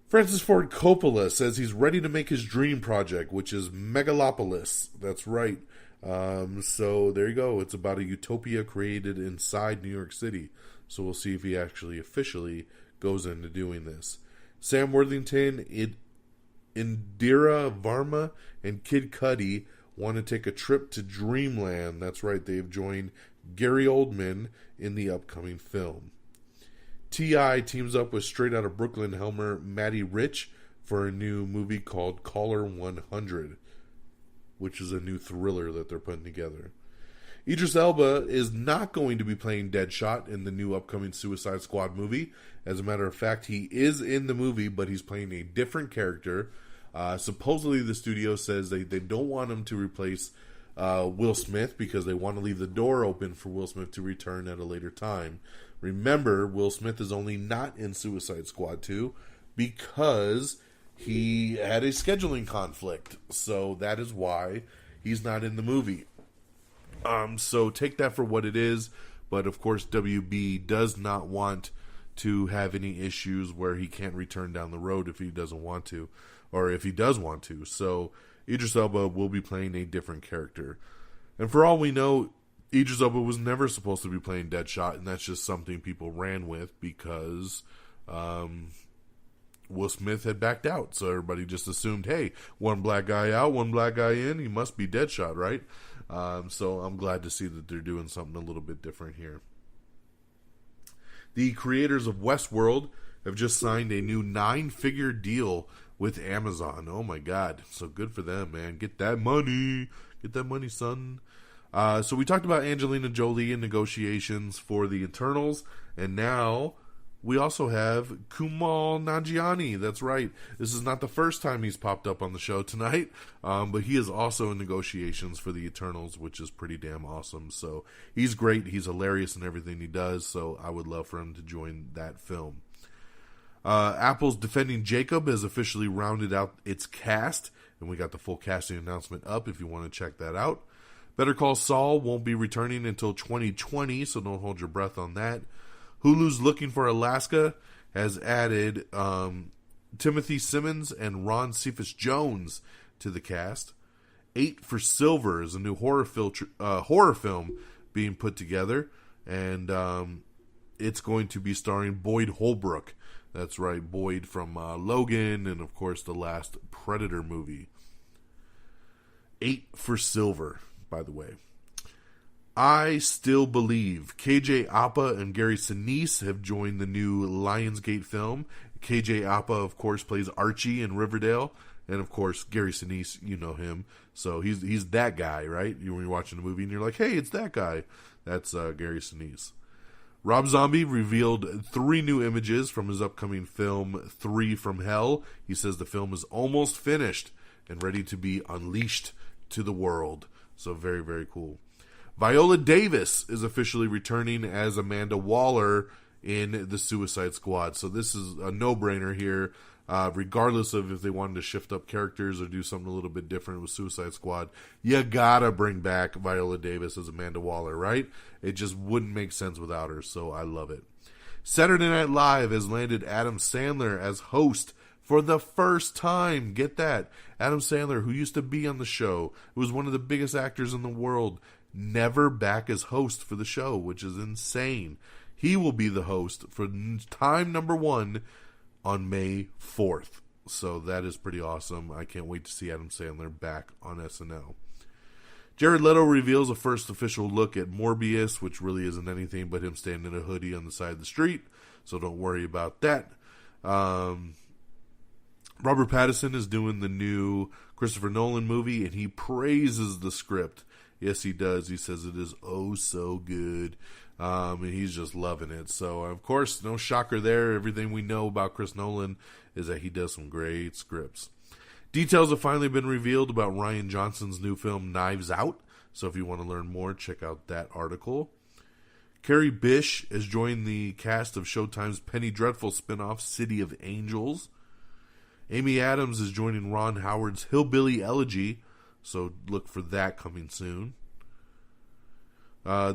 Francis Ford Coppola says he's ready to make his dream project, which is Megalopolis. That's right. So there you go. It's about a utopia created inside New York City. So we'll see if he actually officially goes into doing this. Sam Worthington, Indira Varma, and Kid Cudi want to take a trip to Dreamland. That's right, they've joined Gary Oldman in the upcoming film. T.I. teams up with Straight Outta Brooklyn Helmer Matty Rich for a new movie called Caller 100, which is a new thriller that they're putting together. Idris Elba is not going to be playing Deadshot in the new upcoming Suicide Squad movie. As a matter of fact, he is in the movie, but he's playing a different character. Supposedly the studio says they don't want him to replace Will Smith because they want to leave the door open for Will Smith to return at a later time. Remember, Will Smith is only not in Suicide Squad 2 because he had a scheduling conflict. So that is why he's not in the movie. So take that for what it is. But of course, WB does not want to have any issues where he can't return down the road if he doesn't want to, or if he does want to. So Idris Elba will be playing a different character. And for all we know, Idris Elba was never supposed to be playing Deadshot, and that's just something people ran with because Will Smith had backed out. So everybody just assumed, hey, one black guy out, one black guy in, he must be Deadshot, right? So I'm glad to see that they're doing something a little bit different here. The creators of Westworld have just signed a new 9-figure deal with Amazon. Oh my God. So good for them, man. Get that money. Get that money, son. So we talked about Angelina Jolie in negotiations for the Eternals, and now we also have Kumail Nanjiani. That's right. This is not the first time he's popped up on the show tonight, but he is also in negotiations for the Eternals, which is pretty damn awesome. So he's great. He's hilarious in everything he does, so I would love for him to join that film. Apple's Defending Jacob has officially rounded out its cast, and we got the full casting announcement up if you want to check that out. Better Call Saul won't be returning until 2020, so don't hold your breath on that. Hulu's Looking for Alaska has added Timothy Simmons and Ron Cephas Jones to the cast. 8 for Silver is a new horror film being put together, and it's going to be starring Boyd Holbrook. That's right, Boyd from Logan and, of course, the last Predator movie. 8 for Silver, by the way. I Still Believe. KJ Apa and Gary Sinise have joined the new Lionsgate film. KJ Apa, of course, plays Archie in Riverdale. And, of course, Gary Sinise, you know him. So he's that guy, right? When you're watching the movie and you're like, hey, it's that guy. That's Gary Sinise. Rob Zombie revealed 3 new images from his upcoming film, 3 from Hell. He says the film is almost finished and ready to be unleashed to the world. So very, very cool. Viola Davis is officially returning as Amanda Waller in the Suicide Squad. So this is a no-brainer here. Regardless of if they wanted to shift up characters or do something a little bit different with Suicide Squad, you gotta bring back Viola Davis as Amanda Waller, right? It just wouldn't make sense without her, so I love it. Saturday Night Live has landed Adam Sandler as host for the first time. Get that. Adam Sandler, who used to be on the show, who was one of the biggest actors in the world, never back as host for the show, which is insane. He will be the host for time number 1 on May 4th. So that is pretty awesome. I can't wait to see Adam Sandler back on SNL. Jared Leto reveals a first official look at Morbius, which really isn't anything but him standing in a hoodie on the side of the street. So don't worry about that. Robert Pattinson is doing the new Christopher Nolan movie, and he praises the script. Yes, he does. He says it is oh so good. And he's just loving it. So, of course, no shocker there. Everything we know about Chris Nolan is that he does some great scripts. Details have finally been revealed about Rian Johnson's new film, Knives Out. So if you want to learn more, check out that article. Carrie Bish has joined the cast of Showtime's Penny Dreadful spinoff, City of Angels. Amy Adams is joining Ron Howard's Hillbilly Elegy. So look for that coming soon.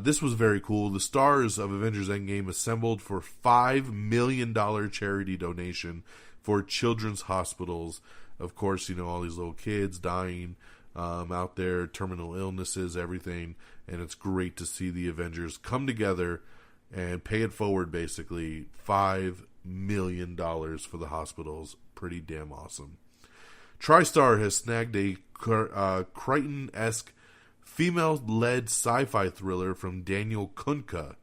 This was very cool. The stars of Avengers Endgame assembled for $5 million charity donation for children's hospitals. Of course, you know, all these little kids dying out there, terminal illnesses, everything. And it's great to see the Avengers come together and pay it forward, basically. $5 million for the hospitals. Pretty damn awesome. TriStar has snagged a Crichton-esque female-led sci-fi thriller from Daniel Kunka.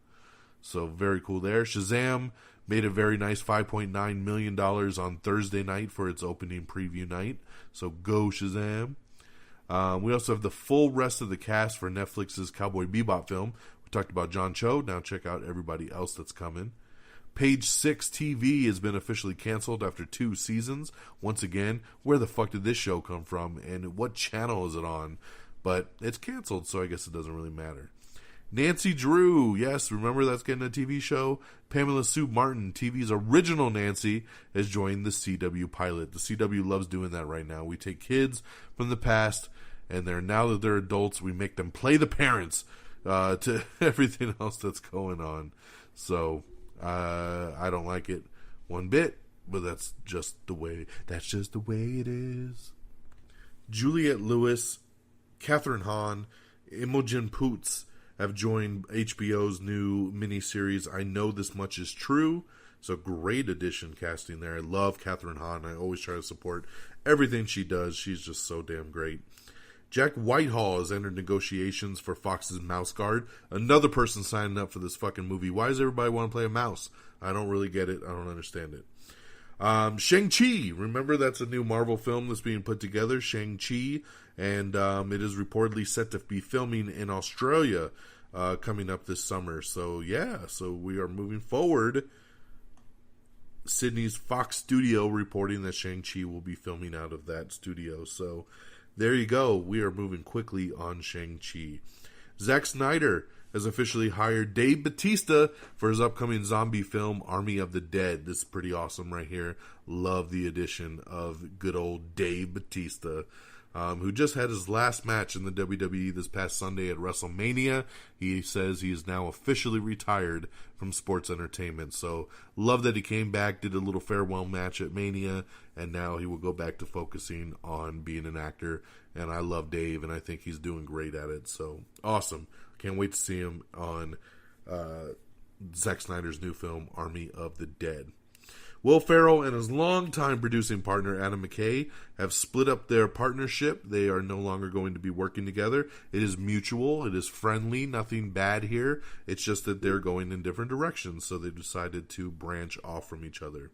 So very cool there. Shazam made a very nice $5.9 million on Thursday night for its opening preview night. So go Shazam. We also have the full rest of the cast for Netflix's Cowboy Bebop film. We talked about John Cho. Now check out everybody else that's coming. Page 6 TV has been officially canceled after 2 seasons. Once again, where the fuck did this show come from? And what channel is it on? But it's canceled, so I guess it doesn't really matter. Nancy Drew, yes, remember that's getting a TV show? Pamela Sue Martin, TV's original Nancy, has joined the CW pilot. The CW loves doing that right now. We take kids from the past, and now that they're adults, we make them play the parents to everything else that's going on. So I don't like it one bit, but that's just the way it is. Juliette Lewis, Catherine Hahn, Imogen Poots have joined HBO's new miniseries, I Know This Much Is True. So great addition casting there. I love Catherine Hahn. I always try to support everything she does. She's just so damn great. Jack Whitehall has entered negotiations for Fox's Mouse Guard. Another person signing up for this fucking movie. Why does everybody want to play a mouse? I don't really get it. I don't understand it. Shang-Chi. Remember, that's a new Marvel film that's being put together, Shang-Chi. And it is reportedly set to be filming in Australia coming up this summer. So, yeah. So, we are moving forward. Sydney's Fox studio reporting that Shang-Chi will be filming out of that studio. So, there you go. We are moving quickly on Shang-Chi. Zack Snyder has officially hired Dave Bautista for his upcoming zombie film, Army of the Dead. This is pretty awesome right here. Love the addition of good old Dave Bautista. who just had his last match in the WWE this past Sunday at WrestleMania. He says he is now officially retired from sports entertainment. So love that he came back, did a little farewell match at Mania, and now he will go back to focusing on being an actor. And I love Dave, and I think he's doing great at it. So awesome. Can't wait to see him on Zack Snyder's new film, Army of the Dead. Will Ferrell and his longtime producing partner, Adam McKay, have split up their partnership. They are no longer going to be working together. It is mutual. It is friendly. Nothing bad here. It's just that they're going in different directions, so they decided to branch off from each other.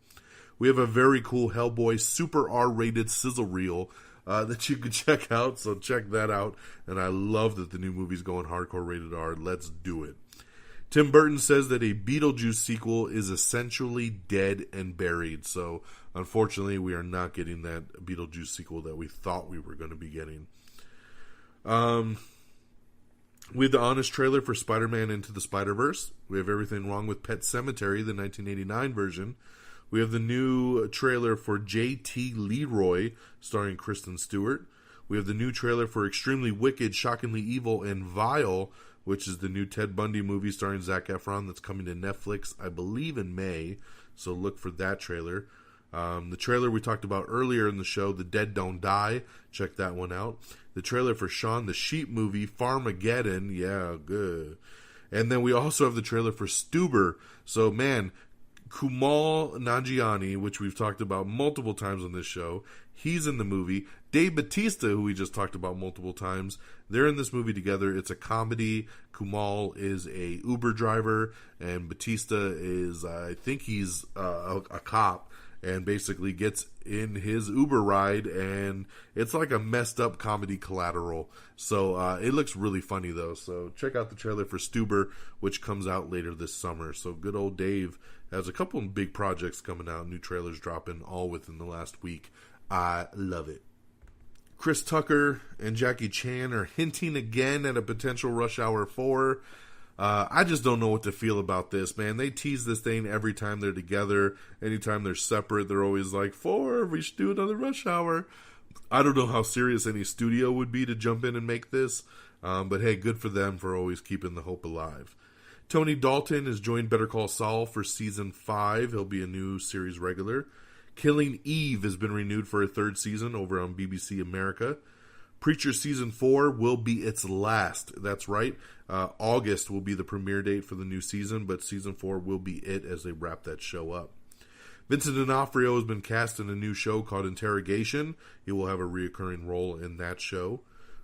We have a very cool Hellboy super R-rated sizzle reel that you can check out, so check that out. And I love that the new movie's going hardcore rated R. Let's do it. Tim Burton says that a Beetlejuice sequel is essentially dead and buried. So, unfortunately, we are not getting that Beetlejuice sequel that we thought we were going to be getting. We have the honest trailer for Spider-Man Into the Spider-Verse. We have Everything Wrong with Pet Sematary, the 1989 version. We have the new trailer for J.T. Leroy, starring Kristen Stewart. We have the new trailer for Extremely Wicked, Shockingly Evil, and Vile, which is the new Ted Bundy movie starring Zac Efron that's coming to Netflix, I believe, in May. So look for that trailer. The trailer we talked about earlier in the show, The Dead Don't Die. Check that one out. The trailer for Shaun the Sheep movie, Farmageddon. Yeah, good. And then we also have the trailer for Stuber. So, man, Kumail Nanjiani, which we've talked about multiple times on this show, he's in the movie. Dave Bautista, who we just talked about multiple times, they're in this movie together. It's a comedy. Kumail is a Uber driver, and Bautista is, I think he's a cop, and basically gets in his Uber ride, and it's like a messed up comedy Collateral. So it looks really funny, though. So check out the trailer for Stuber, which comes out later this summer. So good old Dave has a couple of big projects coming out, new trailers dropping all within the last week. I love it. Chris Tucker and Jackie Chan are hinting again at a potential Rush Hour 4. I just don't know what to feel about this, man. They tease this thing every time they're together. Anytime they're separate, they're always like, 4, we should do another Rush Hour. I don't know how serious any studio would be to jump in and make this. But hey, good for them for always keeping the hope alive. Tony Dalton has joined Better Call Saul for Season 5. He'll be a new series regular. Killing Eve has been renewed for a third season over on BBC America. Preacher Season 4 will be its last. That's right. August will be the premiere date for the new season, but Season 4 will be it as they wrap that show up. Vincent D'Onofrio has been cast in a new show called Interrogation. He will have a reoccurring role in that show.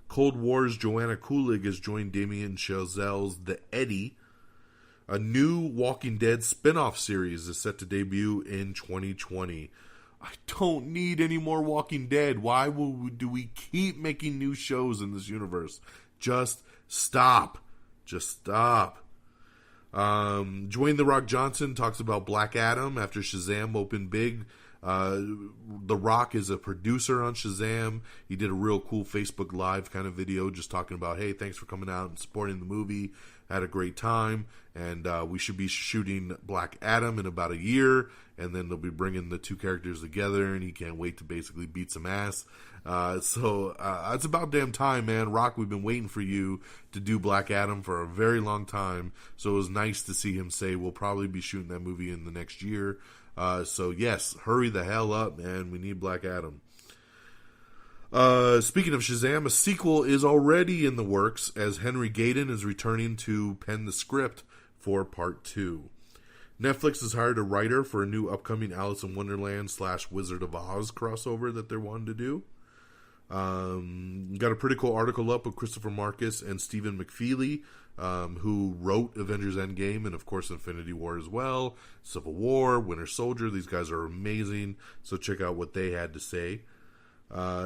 Cold War's Joanna Kulig has joined Damien Chazelle's The Eddy. A new Walking Dead spinoff series is set to debut in 2020. I don't need any more Walking Dead. Why do we keep making new shows in this universe? Just stop. Just stop. Dwayne The Rock Johnson talks about Black Adam after Shazam opened big. The Rock is a producer on Shazam. He did a real cool Facebook Live kind of video just talking about, hey, thanks for coming out and supporting the movie. Had a great time, and we should be shooting Black Adam in about a year, and then they'll be bringing the two characters together, and he can't wait to basically beat some ass. So it's about damn time, man. Rock, we've been waiting for you to do Black Adam for a very long time, so it was nice to see him say we'll probably be shooting that movie in the next year. So yes, hurry the hell up, man. We need Black Adam. Speaking of Shazam, a sequel is already in the works as Henry Gayden is returning to pen the script for Part 2. Netflix has hired a writer for a new upcoming Alice in Wonderland / Wizard of Oz crossover that they're wanting to do. Got a pretty cool article up with Christopher Marcus and Stephen McFeely, who wrote Avengers Endgame and, of course, Infinity War as well, Civil War, Winter Soldier. These guys are amazing, so check out what they had to say.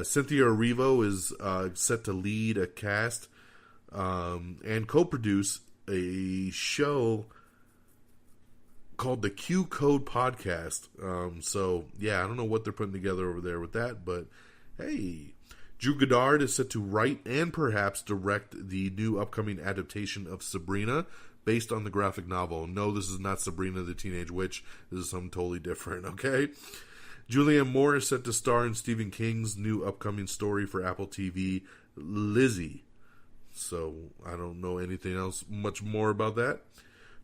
Cynthia Erivo is set to lead a cast and co-produce a show called the Q Code Podcast. So, yeah, I don't know what they're putting together over there with that, but hey. Drew Goddard is set to write and perhaps direct the new upcoming adaptation of Sabrina based on the graphic novel. No, this is not Sabrina the Teenage Witch. This is something totally different, okay? Julianne Moore is set to star in Stephen King's new upcoming story for Apple TV, Lizzie. So, I don't know anything else much more about that.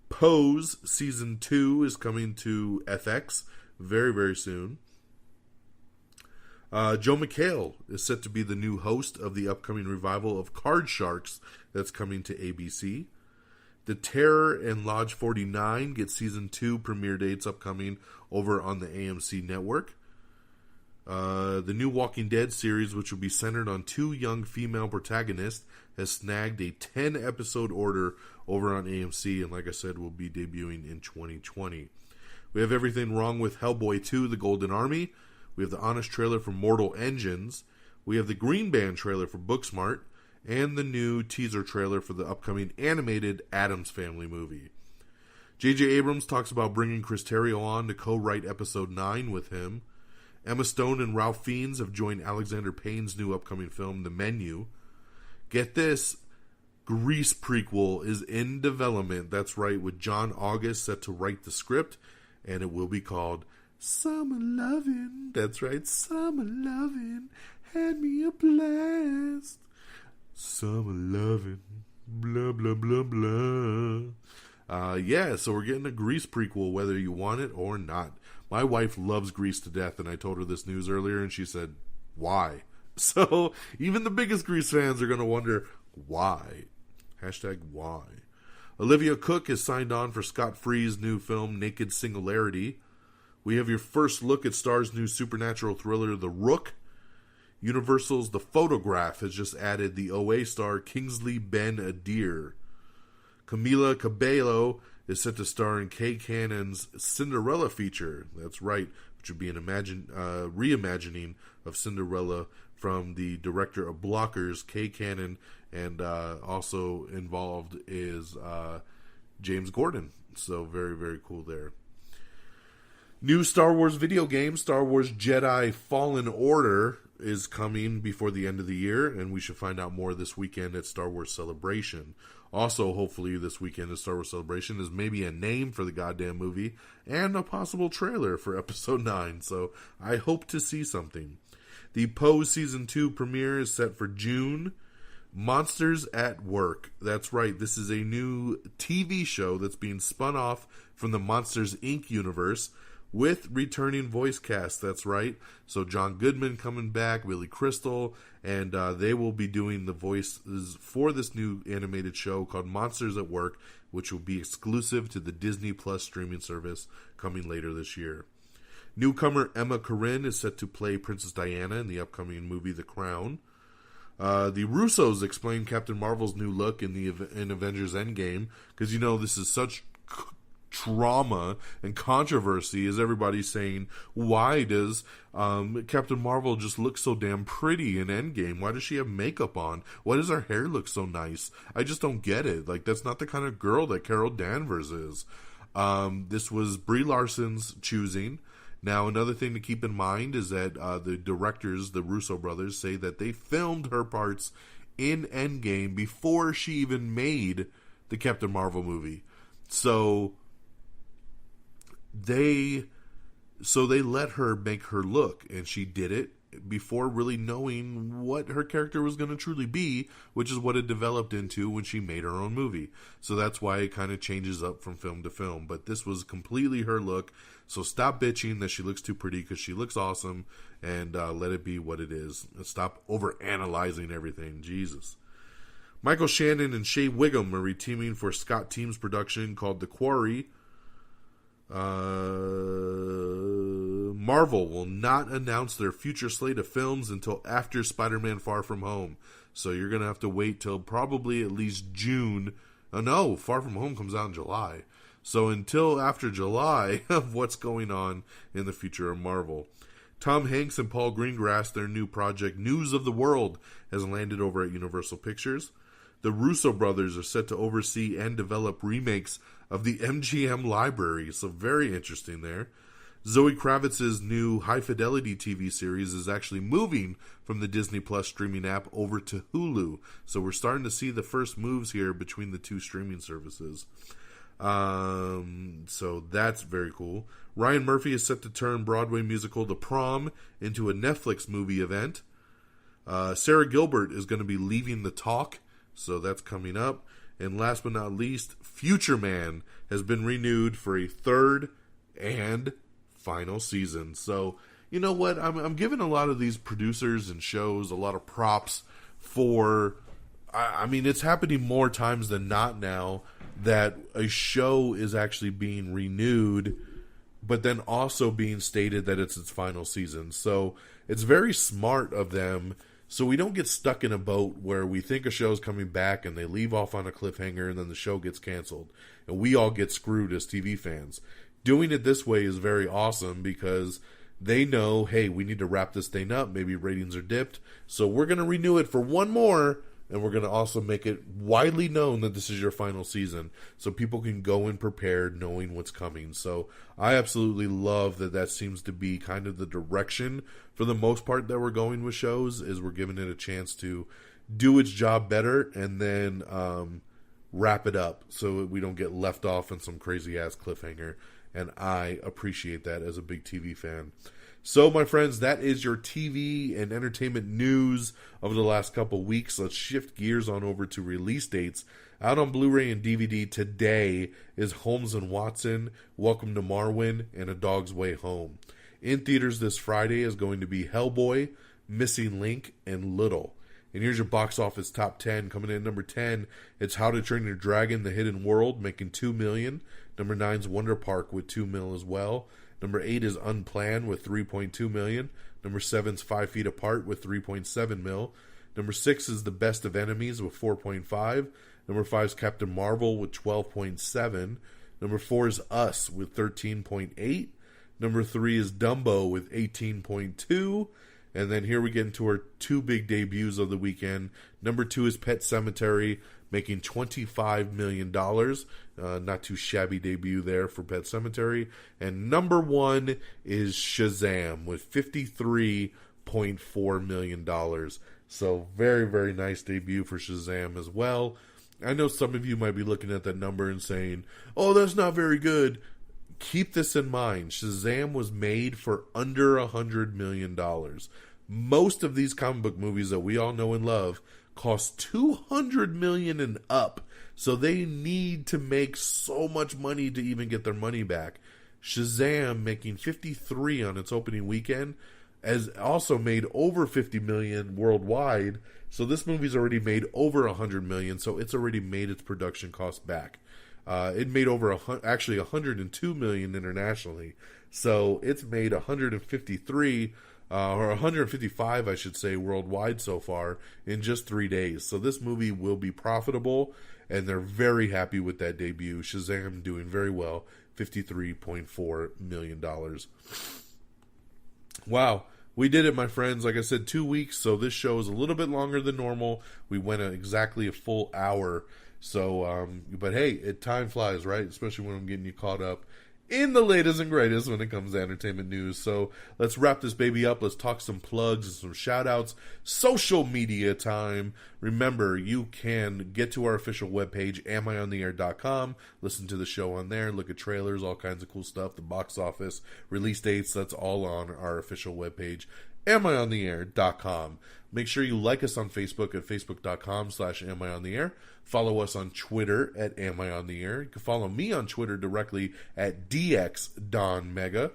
Pose Season 2 is coming to FX very, very soon. Joe McHale is set to be the new host of the upcoming revival of Card Sharks that's coming to ABC. The Terror and Lodge 49 get Season 2 premiere dates upcoming over on the AMC network. The new Walking Dead series, which will be centered on 2 young female protagonists, has snagged a 10-episode order over on AMC, and like I said, will be debuting in 2020. We have everything wrong with Hellboy 2, The Golden Army. We have the Honest trailer for Mortal Engines. We have the Green Band trailer for Booksmart. And the new teaser trailer for the upcoming animated Addams Family movie. J.J. Abrams talks about bringing Chris Terrio on to co-write Episode 9 with him. Emma Stone and Ralph Fiennes have joined Alexander Payne's new upcoming film, The Menu. Get this, Grease prequel is in development. That's right, with John August set to write the script, and it will be called Summer Lovin'. That's right, Summer Lovin'. Had me a blast. Summer loving, blah, blah, blah, blah. Yeah, so we're getting a Grease prequel, whether you want it or not. My wife loves Grease to death, and I told her this news earlier, and she said, why? So, even the biggest Grease fans are going to wonder, why? Hashtag why. Olivia Cooke is signed on for Scott Free's new film, Naked Singularity. We have your first look at Star's new supernatural thriller, The Rook. Universal's The Photograph has just added the OA star Kingsley Ben-Adir. Camila Cabello is set to star in Kay Cannon's Cinderella feature. That's right, which would be an reimagining of Cinderella from the director of Blockers, Kay Cannon, and also involved is James Gordon. So very, very cool there. New Star Wars video game, Star Wars Jedi Fallen Order, is coming before the end of the year, and we should find out more this weekend at Star Wars Celebration. Also, hopefully this weekend at Star Wars Celebration is maybe a name for the goddamn movie and a possible trailer for Episode 9, so I hope to see something. The Pose Season 2 premiere is set for June. Monsters at Work. That's right, this is a new TV show that's being spun off from the Monsters, Inc. universe, with returning voice cast. That's right. So John Goodman coming back, Billy Crystal, and they will be doing the voices for this new animated show called Monsters at Work, which will be exclusive to the Disney Plus streaming service coming later this year. Newcomer Emma Corrin is set to play Princess Diana in the upcoming movie The Crown. The Russos explain Captain Marvel's new look in Avengers Endgame, because, you know, this is such trauma and controversy, as everybody's saying, why does Captain Marvel just look so damn pretty in Endgame? Why does she have makeup on? Why does her hair look so nice? I just don't get it. Like, that's not the kind of girl that Carol Danvers is. This was Brie Larson's choosing. Now, another thing to keep in mind is that the directors, the Russo brothers, say that they filmed her parts in Endgame before she even made the Captain Marvel movie. So they let her make her look, and she did it before really knowing what her character was going to truly be, which is what it developed into when she made her own movie. So that's why it kind of changes up from film to film. But this was completely her look. So stop bitching that she looks too pretty, because she looks awesome, and let it be what it is. And stop over-analyzing everything. Jesus. Michael Shannon and Shea Wiggum are reteaming for Scott Team's production called The Quarry. Marvel will not announce their future slate of films until after Spider-Man Far From Home. So you're going to have to wait till probably at least June. Oh no, Far From Home comes out in July. So until after July of what's going on in the future of Marvel. Tom Hanks and Paul Greengrass, their new project, News of the World, has landed over at Universal Pictures. The Russo brothers are set to oversee and develop remakes of the MGM Library, so very interesting there. Zoe Kravitz's new high-fidelity TV series is actually moving from the Disney Plus streaming app over to Hulu, so we're starting to see the first moves here between the two streaming services. So that's very cool. Ryan Murphy is set to turn Broadway musical The Prom into a Netflix movie event. Sarah Gilbert is going to be leaving The Talk, so that's coming up. And last but not least, Future Man has been renewed for a third and final season. So, you know what? I'm giving a lot of these producers and shows a lot of props for... I mean, it's happening more times than not now that a show is actually being renewed, but then also being stated that it's its final season. So it's very smart of them, so we don't get stuck in a boat where we think a show's coming back and they leave off on a cliffhanger and then the show gets canceled. And we all get screwed as TV fans. Doing it this way is very awesome because they know, hey, we need to wrap this thing up. Maybe ratings are dipped. So we're going to renew it for one more. And we're going to also make it widely known that this is your final season. So people can go in prepared knowing what's coming. So I absolutely love that seems to be kind of the direction for the most part that we're going with shows. Is we're giving it a chance to do its job better and then wrap it up so we don't get left off on some crazy ass cliffhanger. And I appreciate that as a big TV fan. So, my friends, that is your TV and entertainment news over the last couple weeks. Let's shift gears on over to release dates. Out on Blu-ray and DVD today is Holmes & Watson, Welcome to Marwen, and A Dog's Way Home. In theaters this Friday is going to be Hellboy, Missing Link, and Little. And here's your box office top 10. Coming in at number 10, it's How to Train Your Dragon, The Hidden World, making $2 million. Number 9 is Wonder Park with $2 million as well. Number 8 is Unplanned with $3.2 million. Number 7 is 5 Feet Apart with $3.7 million. Number 6 is The Best of Enemies with $4.5 million. Number 5 is Captain Marvel with $12.7 million. Number 4 is Us with $13.8 million. Number 3 is Dumbo with $18.2 million. And then here we get into our two big debuts of the weekend. Number 2 is Pet Sematary, making $25 million. Not too shabby debut there for Pet Sematary. And number 1 is Shazam with $53.4 million. So very, very nice debut for Shazam as well. I know some of you might be looking at that number and saying, oh, that's not very good. Keep this in mind. Shazam was made for under $100 million. Most of these comic book movies that we all know and love cost $200 million and up. So they need to make so much money to even get their money back. Shazam, making 53 on its opening weekend, has also made over 50 million worldwide. So this movie's already made over 100 million. So it's already made its production cost back. It made over actually 102 million internationally. So it's made 153 or 155, I should say, worldwide so far in just 3 days. So this movie will be profitable, and they're very happy with that debut. Shazam doing very well, $53.4 million. Wow. We did it, my friends. Like I said, 2 weeks, so this show is a little bit longer than normal. We went exactly a full hour. So, but hey, time flies, right? Especially when I'm getting you caught up in the latest and greatest when it comes to entertainment news. So let's wrap this baby up. Let's talk some plugs and some shout outs. Social media time. Remember, you can get to our official webpage, amiontheair.com. Listen to the show on there. Look at trailers, all kinds of cool stuff. The box office, release dates, that's all on our official webpage, amiontheair.com. Make sure you like us on Facebook at facebook.com/amiontheair. Follow us on Twitter at amiontheair. You can follow me on Twitter directly at DXDonMega.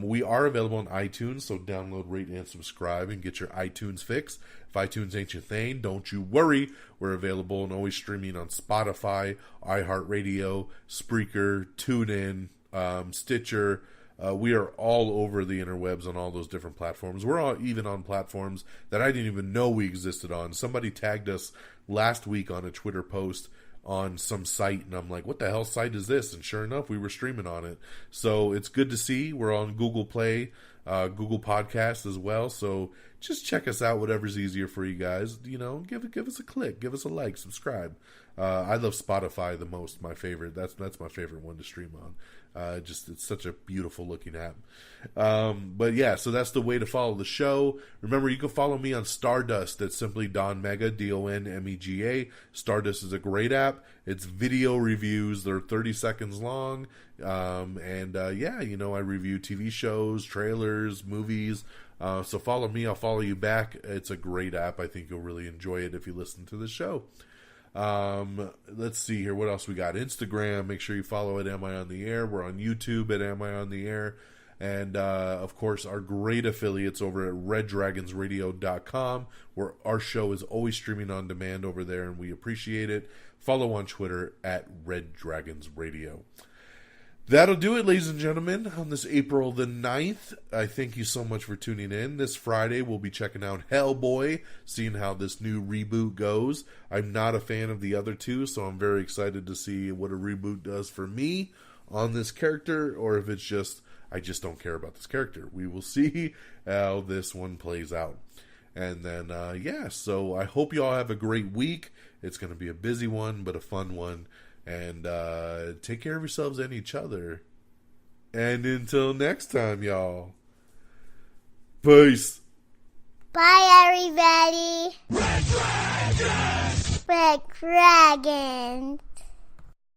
We are available on iTunes, so download, rate, and subscribe and get your iTunes fix. If iTunes ain't your thing, don't you worry. We're available and always streaming on Spotify, iHeartRadio, Spreaker, TuneIn, Stitcher. We are all over the interwebs on all those different platforms. We're all even on platforms that I didn't even know we existed on. Somebody tagged us last week on a Twitter post on some site, and I'm like, what the hell site is this? And sure enough, we were streaming on it. So it's good to see. We're on Google Play, Google Podcasts as well. So just check us out, whatever's easier for you guys. You know, give us a click, give us a like, subscribe. I love Spotify the most, my favorite. That's my favorite one to stream on. Just it's such a beautiful looking app. But yeah, so that's the way to follow the show. Remember, you can follow me on Stardust. That's simply Don Mega, DonMega. Stardust is a great app. It's video reviews. They're 30 seconds long. Yeah, you know, I review TV shows, trailers, movies. So follow me. I'll follow you back. It's a great app. I think you'll really enjoy it if you listen to the show. Let's see here. What else we got? Instagram. Make sure you follow it. Am I on the Air? We're on YouTube at Am I on the Air? And, of course, our great affiliates over at reddragonsradio.com, where our show is always streaming on demand over there, and we appreciate it. Follow on Twitter at Red Dragons Radio. That'll do it, ladies and gentlemen, on this April the 9th. I thank you so much for tuning in. This Friday, we'll be checking out Hellboy, seeing how this new reboot goes. I'm not a fan of the other two, so I'm very excited to see what a reboot does for me on this character, or if it's just, I just don't care about this character. We will see how this one plays out. And then, so I hope you all have a great week. It's going to be a busy one, but a fun one. And take care of yourselves and each other. And until next time, y'all. Peace. Bye, everybody. Red Dragon. Red Dragon.